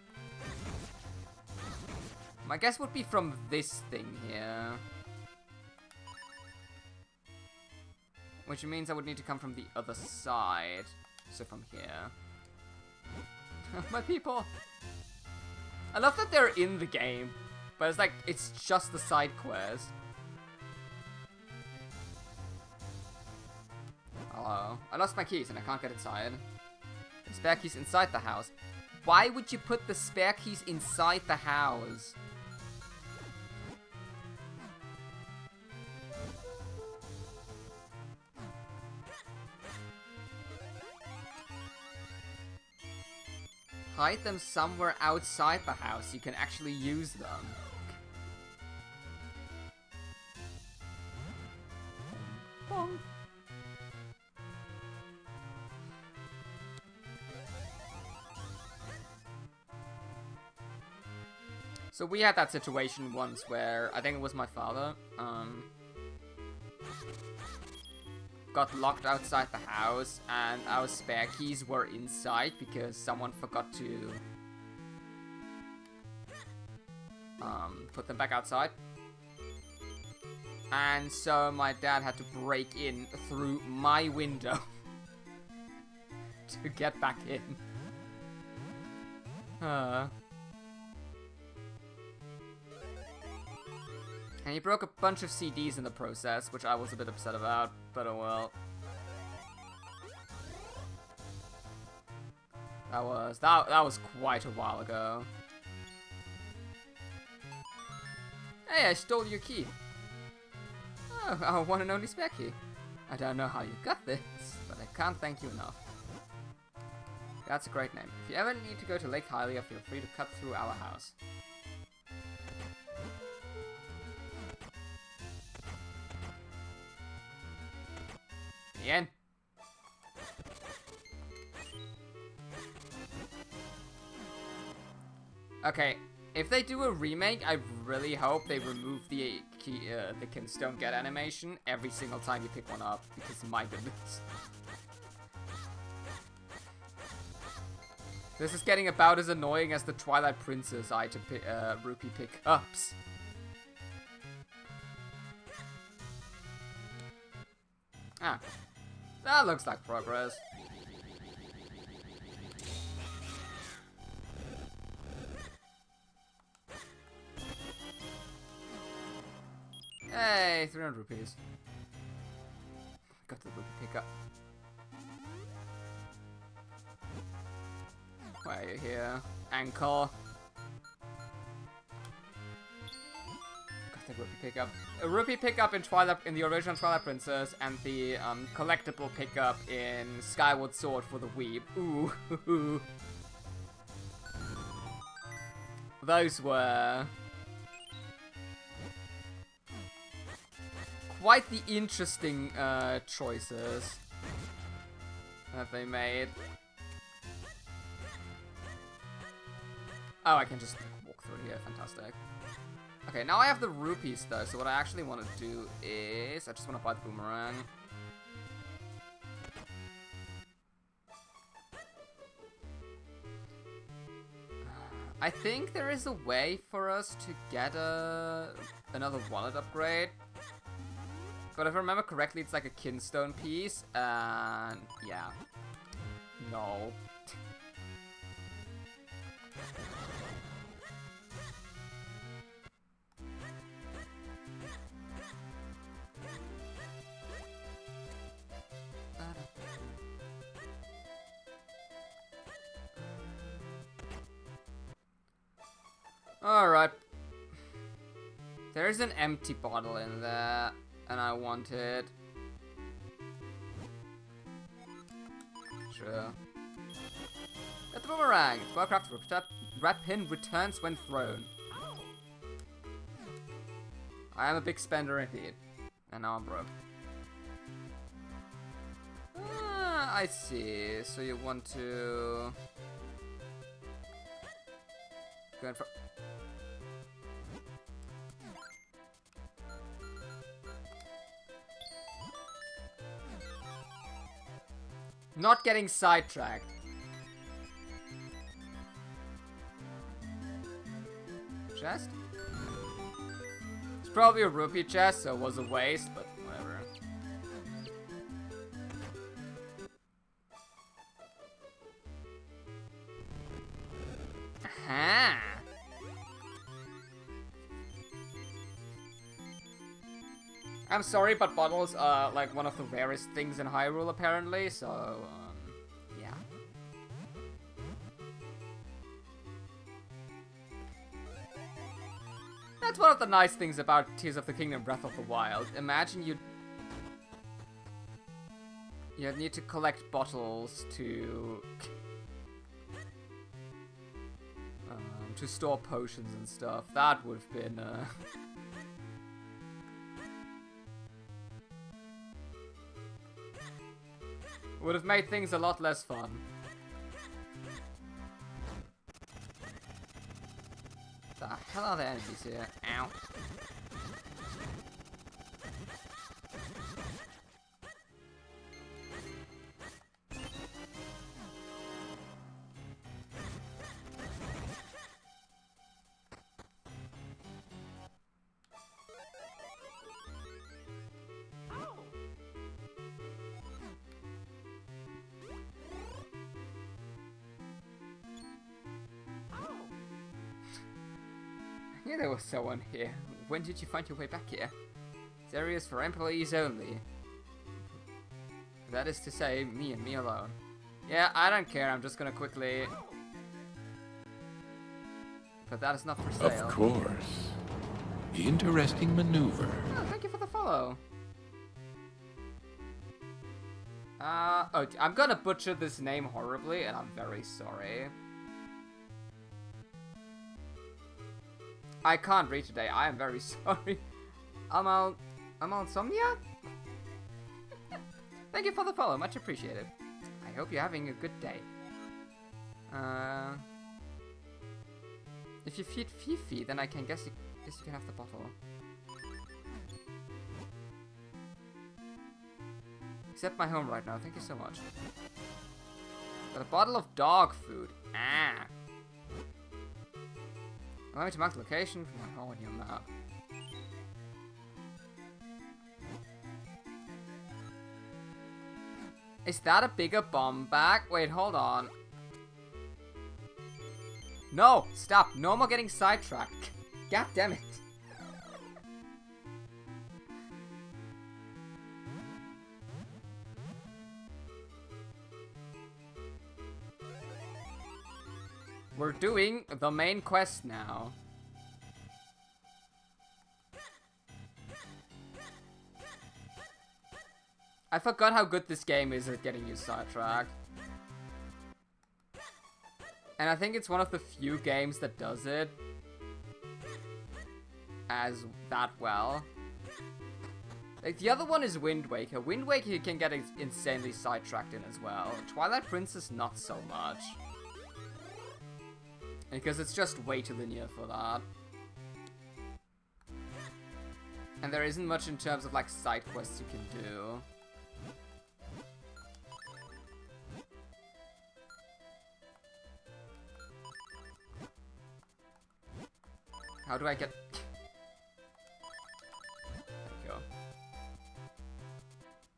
My guess would be from this thing here. Which means I would need to come from the other side. So from here. My people! I love that they're in the game, but it's like, it's just the side quest. Hello. I lost my keys and I can't get inside. The spare keys inside the house. Why would you put the spare keys inside the house? Hide them somewhere outside the house. You can actually use them. Bonk. So we had that situation once where I think it was my father got locked outside the house and our spare keys were inside because someone forgot to put them back outside. And so my dad had to break in through my window to get back in. And he broke a bunch of CDs in the process, which I was a bit upset about, but oh well. That was quite a while ago. Hey, I stole your key. Oh, our one and only spare key. I don't know how you got this, but I can't thank you enough. That's a great name. If you ever need to go to Lake Hylia, feel free to cut through our house. Ian? Okay, if they do a remake, I really hope they remove the Kinstone get animation every single time you pick one up, because my goodness. This is getting about as annoying as the Twilight Princess item rupee pickups. Ah, that looks like progress. Hey, 300 rupees. Got the rupee pickup. Why are you here? Ankle. Got the rupee pickup. A rupee pickup in the original Twilight Princess, and the collectible pickup in Skyward Sword for the Weeb. Ooh. Those were quite the interesting choices that they made. Oh, I can just walk through here. Fantastic. Okay, now I have the rupees though, so what I actually want to do is I just want to buy the boomerang. I think there is a way for us to get another wallet upgrade. But if I remember correctly, it's like a Kinstone piece, and yeah. No. Alright. There's an empty bottle in there, and I want it. Sure. Get the boomerang! It's well-crafted. Red pin returns when thrown. I am a big spender indeed. And now I'm broke. Ah, I see. So you want to go in for... Not getting sidetracked. Chest? It's probably a rupee chest, so it was a waste, but whatever. Aha! I'm sorry, but bottles are like one of the rarest things in Hyrule, apparently, so, yeah. That's one of the nice things about Tears of the Kingdom Breath of the Wild. Imagine you need to collect bottles to store potions and stuff. That would have been, would have made things a lot less fun. The hell are the enemies here? Ow. I knew there was someone here. When did you find your way back here? This area is for employees only. That is to say, me and me alone. Yeah, I don't care. I'm just gonna quickly... But that is not for sale. Of course. Interesting maneuver. Oh, thank you for the follow. Oh, I'm gonna butcher this name horribly, and I'm very sorry. I can't read today. I am very sorry. Amal Insomnia? Thank you for the follow. Much appreciated. I hope you're having a good day. If you feed Fifi, then I can guess you can have the bottle. Accept my home right now. Thank you so much. Got a bottle of dog food. Ah. Allow me to mark the location from my home on your map. Is that a bigger bomb bag? Wait, hold on. No! Stop! No more getting sidetracked. God damn it. We're doing the main quest now. I forgot how good this game is at getting you sidetracked. And I think it's one of the few games that does it as that well. Like, the other one is Wind Waker. Wind Waker you can get insanely sidetracked in as well. Twilight Princess, not so much. Because it's just way too linear for that. And there isn't much in terms of, like, side quests you can do. How do I get... There we go.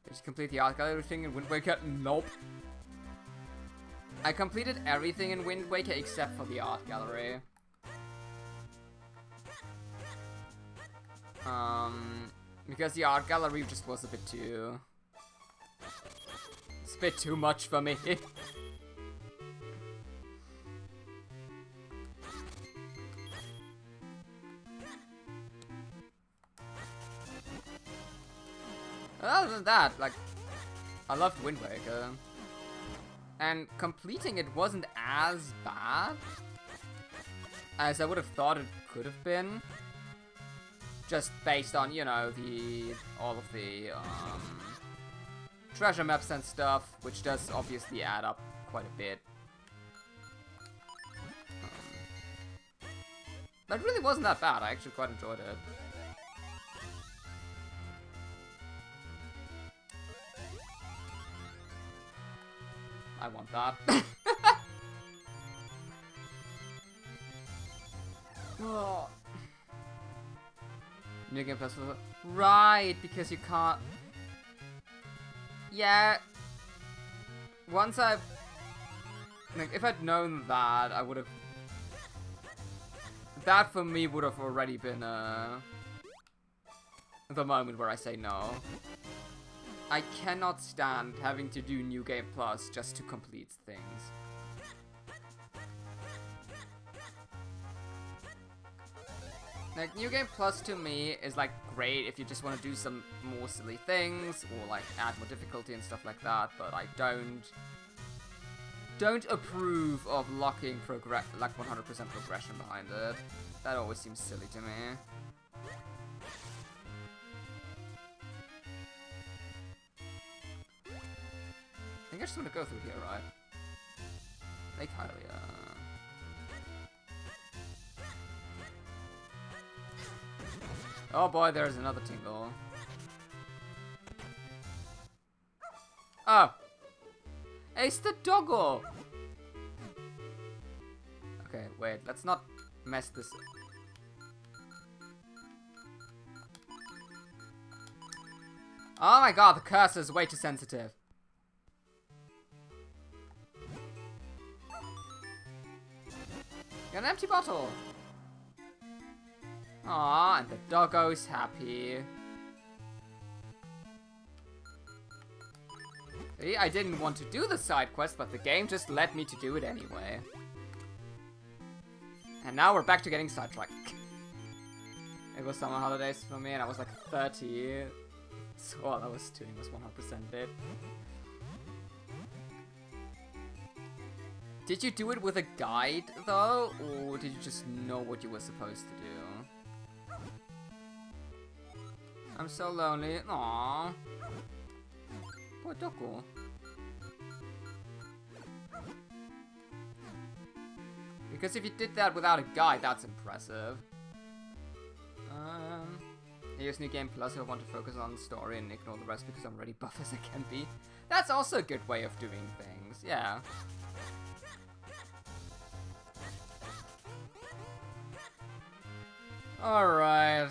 Did you complete the art gallery thing in Wind Waker? Nope. I completed everything in Wind Waker except for the art gallery. Because the art gallery just was a bit too... It's a bit too much for me. Other than that, like, I loved Wind Waker. And completing it wasn't as bad as I would have thought it could have been. Just based on, you know, all of the treasure maps and stuff, which does obviously add up quite a bit. But it really wasn't that bad. I actually quite enjoyed it. I want that. Oh. New Game Plus. Right, because you can't... Yeah. Once I've... Like, if I'd known that, I would have... That for me would have already been the moment where I say no. I cannot stand having to do New Game Plus just to complete things. Like, New Game Plus to me is, like, great if you just want to do some more silly things, or, like, add more difficulty and stuff like that, but I don't approve of locking like 100% progression behind it. That always seems silly to me. I think I just want to go through here, right? Lake Hylia. Oh boy, there's another tingle. Oh! It's the doggo! Okay, wait, let's not mess this up. Oh my god, the cursor is way too sensitive. Got an empty bottle. Aww, and the doggo's happy. See, I didn't want to do the side quest, but the game just led me to do it anyway. And now we're back to getting sidetracked. It was summer holidays for me, and I was like 30. So all I was doing was 100% it. Did you do it with a guide, though? Or did you just know what you were supposed to do? I'm so lonely. Aww. Poor Doku. Because if you did that without a guide, that's impressive. Here's New Game Plus if I want to focus on the story and ignore the rest because I'm already buff as I can be. That's also a good way of doing things, yeah. Alright.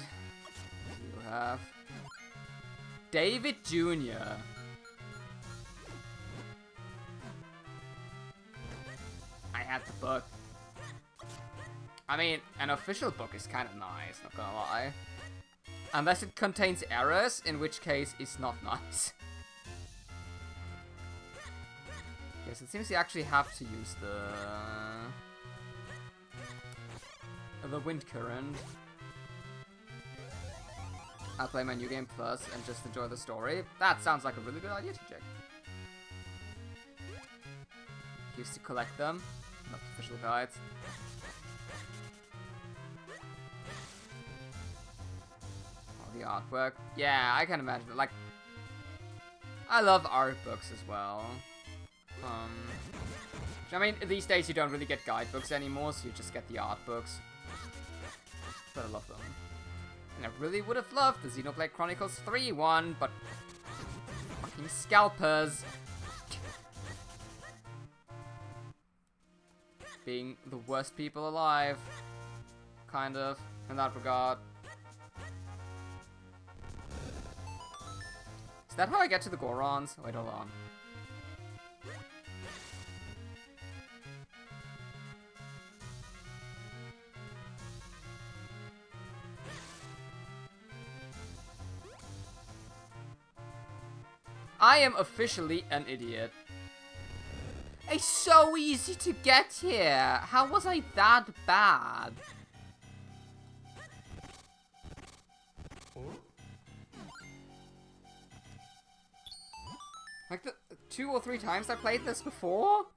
You have David Jr. I had the book. I mean, an official book is kind of nice, not gonna lie. Unless it contains errors, in which case it's not nice. Yes, it seems you actually have to use the wind current. I'll play my New Game Plus and just enjoy the story. That sounds like a really good idea, TJ. Used to collect them, not official guides. The artwork. Yeah, I can imagine it. Like, I love art books as well. I mean, these days you don't really get guidebooks anymore, so you just get the art books. But I love them. And I really would have loved the Xenoblade Chronicles 3 one, but fucking scalpers. Being the worst people alive. Kind of, in that regard. Is that how I get to the Gorons? Wait, hold on. I am officially an idiot. It's so easy to get here. How was I that bad? Like the 2 or 3 times I played this before?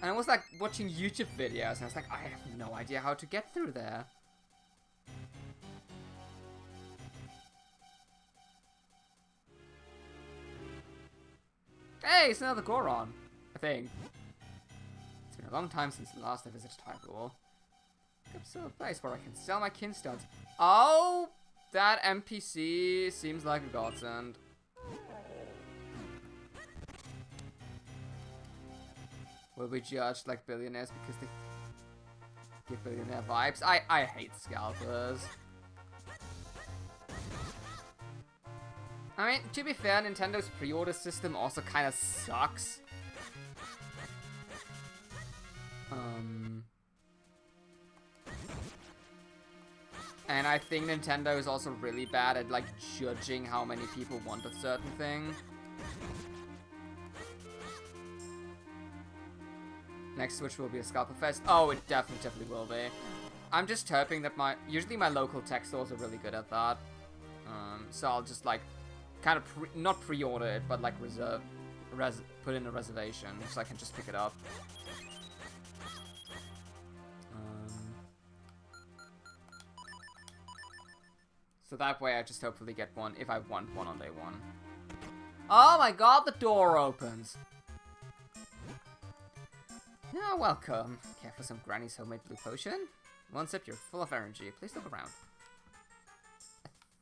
And I was like watching YouTube videos and I was like, I have no idea how to get through there. Hey, it's another Goron, I think. It's been a long time since the last I visited Hyrule. It's still a place where I can sell my Kinstones. Oh, that NPC seems like a godsend. Will we judge like billionaires because they give billionaire vibes? I hate scalpers. I mean, to be fair, Nintendo's pre-order system also kind of sucks. And I think Nintendo is also really bad at like judging how many people want a certain thing. Next Switch will be a Scalper Fest. Oh, it definitely will be. I'm just hoping that usually my local tech stores are really good at that. So I'll just like, kind of not pre-order it, but like put in a reservation so I can just pick it up. So that way I just hopefully get one if I want one on day one. Oh my god, the door opens! Yeah, welcome. Care for some Granny's homemade blue potion? One sip, you're full of energy. Please look around.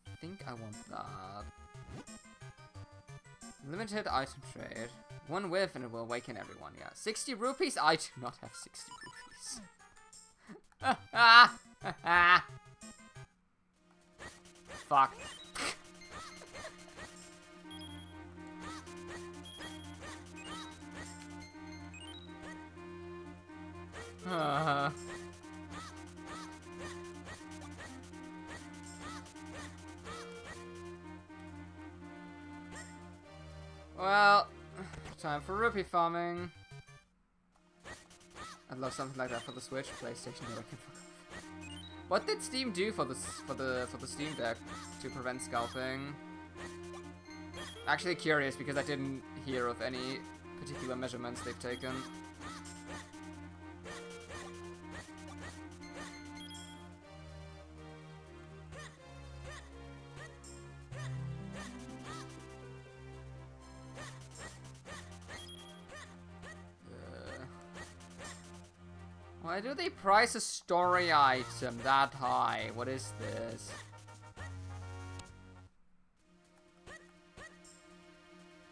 I think I want that. Limited item trade. One whiff and it will awaken everyone, yeah. 60 rupees? I do not have 60 rupees. Fuck. Well, time for rupee farming. I'd love something like that for the Switch, PlayStation. What did Steam do for the Steam Deck to prevent scalping? Actually curious because I didn't hear of any particular measurements they've taken. Why do they price a story item that high? What is this?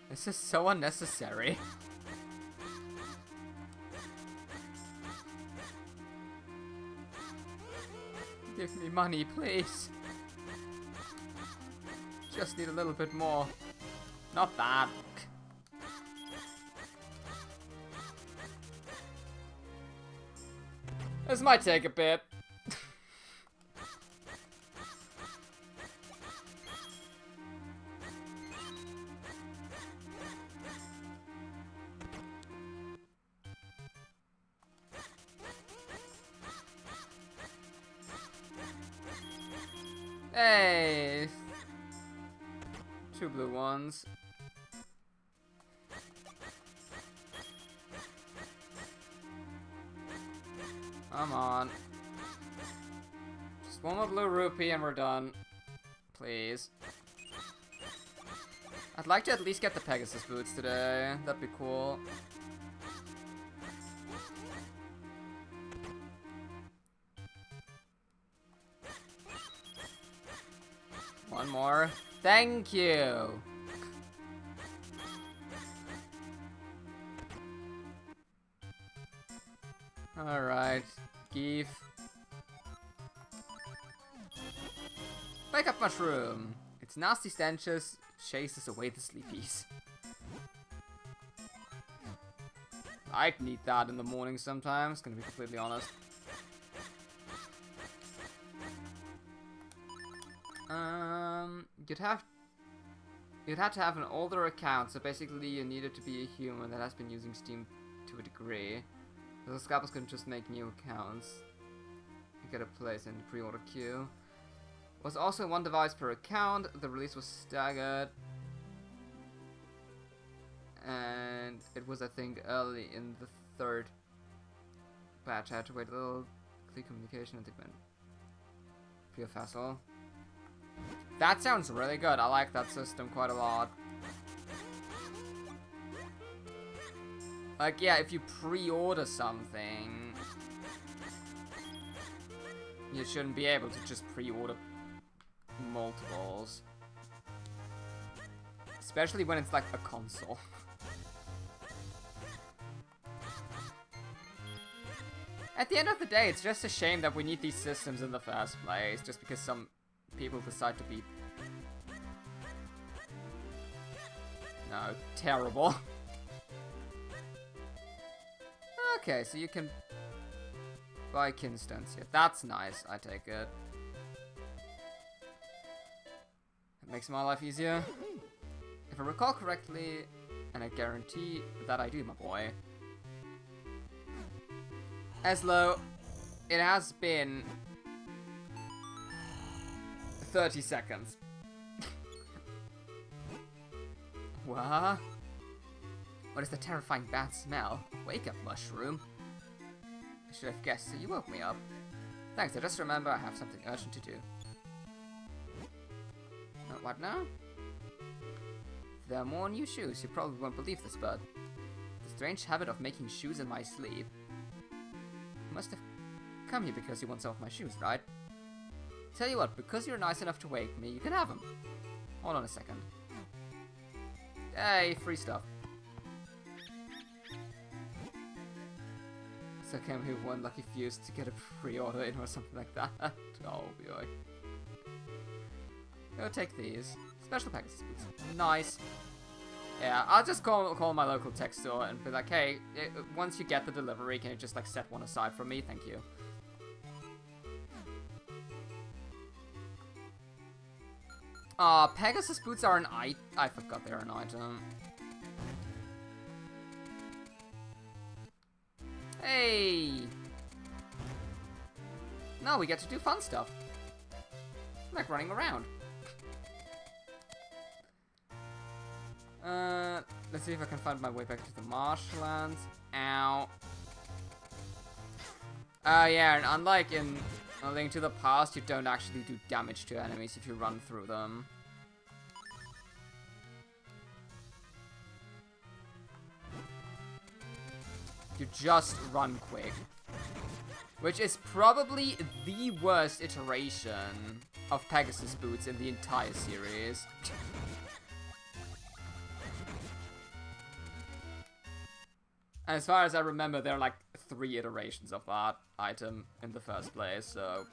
This is so unnecessary. Give me money, please. Just need a little bit more. Not that. This might take a bit. Hey! 2 blue ones. Come on. Just one more blue rupee and we're done. Please. I'd like to at least get the Pegasus boots today. That'd be cool. One more. Thank you! Alright. Give. Wake up, mushroom! Its nasty stenches chases away the sleepies. I'd need that in the morning sometimes, gonna be completely honest. You'd have to have an older account, so basically you needed to be a human that has been using Steam to a degree. The scalpers couldn't just make new accounts. You get a place in the pre-order queue. Was also one device per account. The release was staggered. And it was, I think, early in the 3rd batch. I had to wait a little. Clear communication and went pure facile. That sounds really good. I like that system quite a lot. Like, yeah, if you pre-order something, you shouldn't be able to just pre-order multiples. Especially when it's like a console. At the end of the day, it's just a shame that we need these systems in the first place, just because some people decide to be... no, terrible. Okay, so you can buy Kinstones here. That's nice, I take it. It makes my life easier. If I recall correctly, and I guarantee that I do, my boy. Eslo, it has been 30 seconds. What? What is the terrifying bad smell? Wake up, mushroom. I should have guessed, so you woke me up. Thanks, I just remember I have something urgent to do. What now? There are more new shoes. You probably won't believe this, but the strange habit of making shoes in my sleep. You must have come here because you want some of my shoes, right? Tell you what, because you're nice enough to wake me, you can have them. Hold on a second. Hey, free stuff. So can we one lucky fuse to get a pre-order in or something like that? Oh boy. Go take these. Special packages, please. Nice. Yeah, I'll just call my local tech store and be like, hey, once you get the delivery, can you just like set one aside for me? Thank you. Pegasus boots are an item. I forgot they're an item. Hey! No, we get to do fun stuff. Like running around. Let's see if I can find my way back to the marshlands. Ow. Yeah, and unlike in A Link to the Past, you don't actually do damage to enemies if you run through them. You just run quick. which is probably the worst iteration of Pegasus boots in the entire series. And as far as I remember, there are like 3 iterations of that item in the first place, so...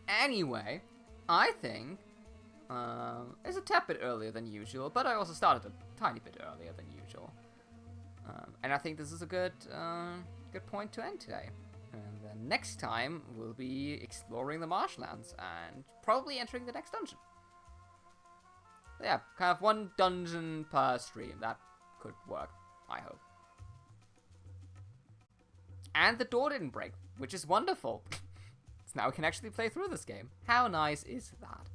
Anyway, I think it's a tad bit earlier than usual, but I also started a tiny bit earlier than usual. And I think this is a good point to end today. And then next time, we'll be exploring the marshlands and probably entering the next dungeon. Yeah, kind of 1 dungeon per stream. That could work, I hope. And the door didn't break, which is wonderful. So now we can actually play through this game. How nice is that?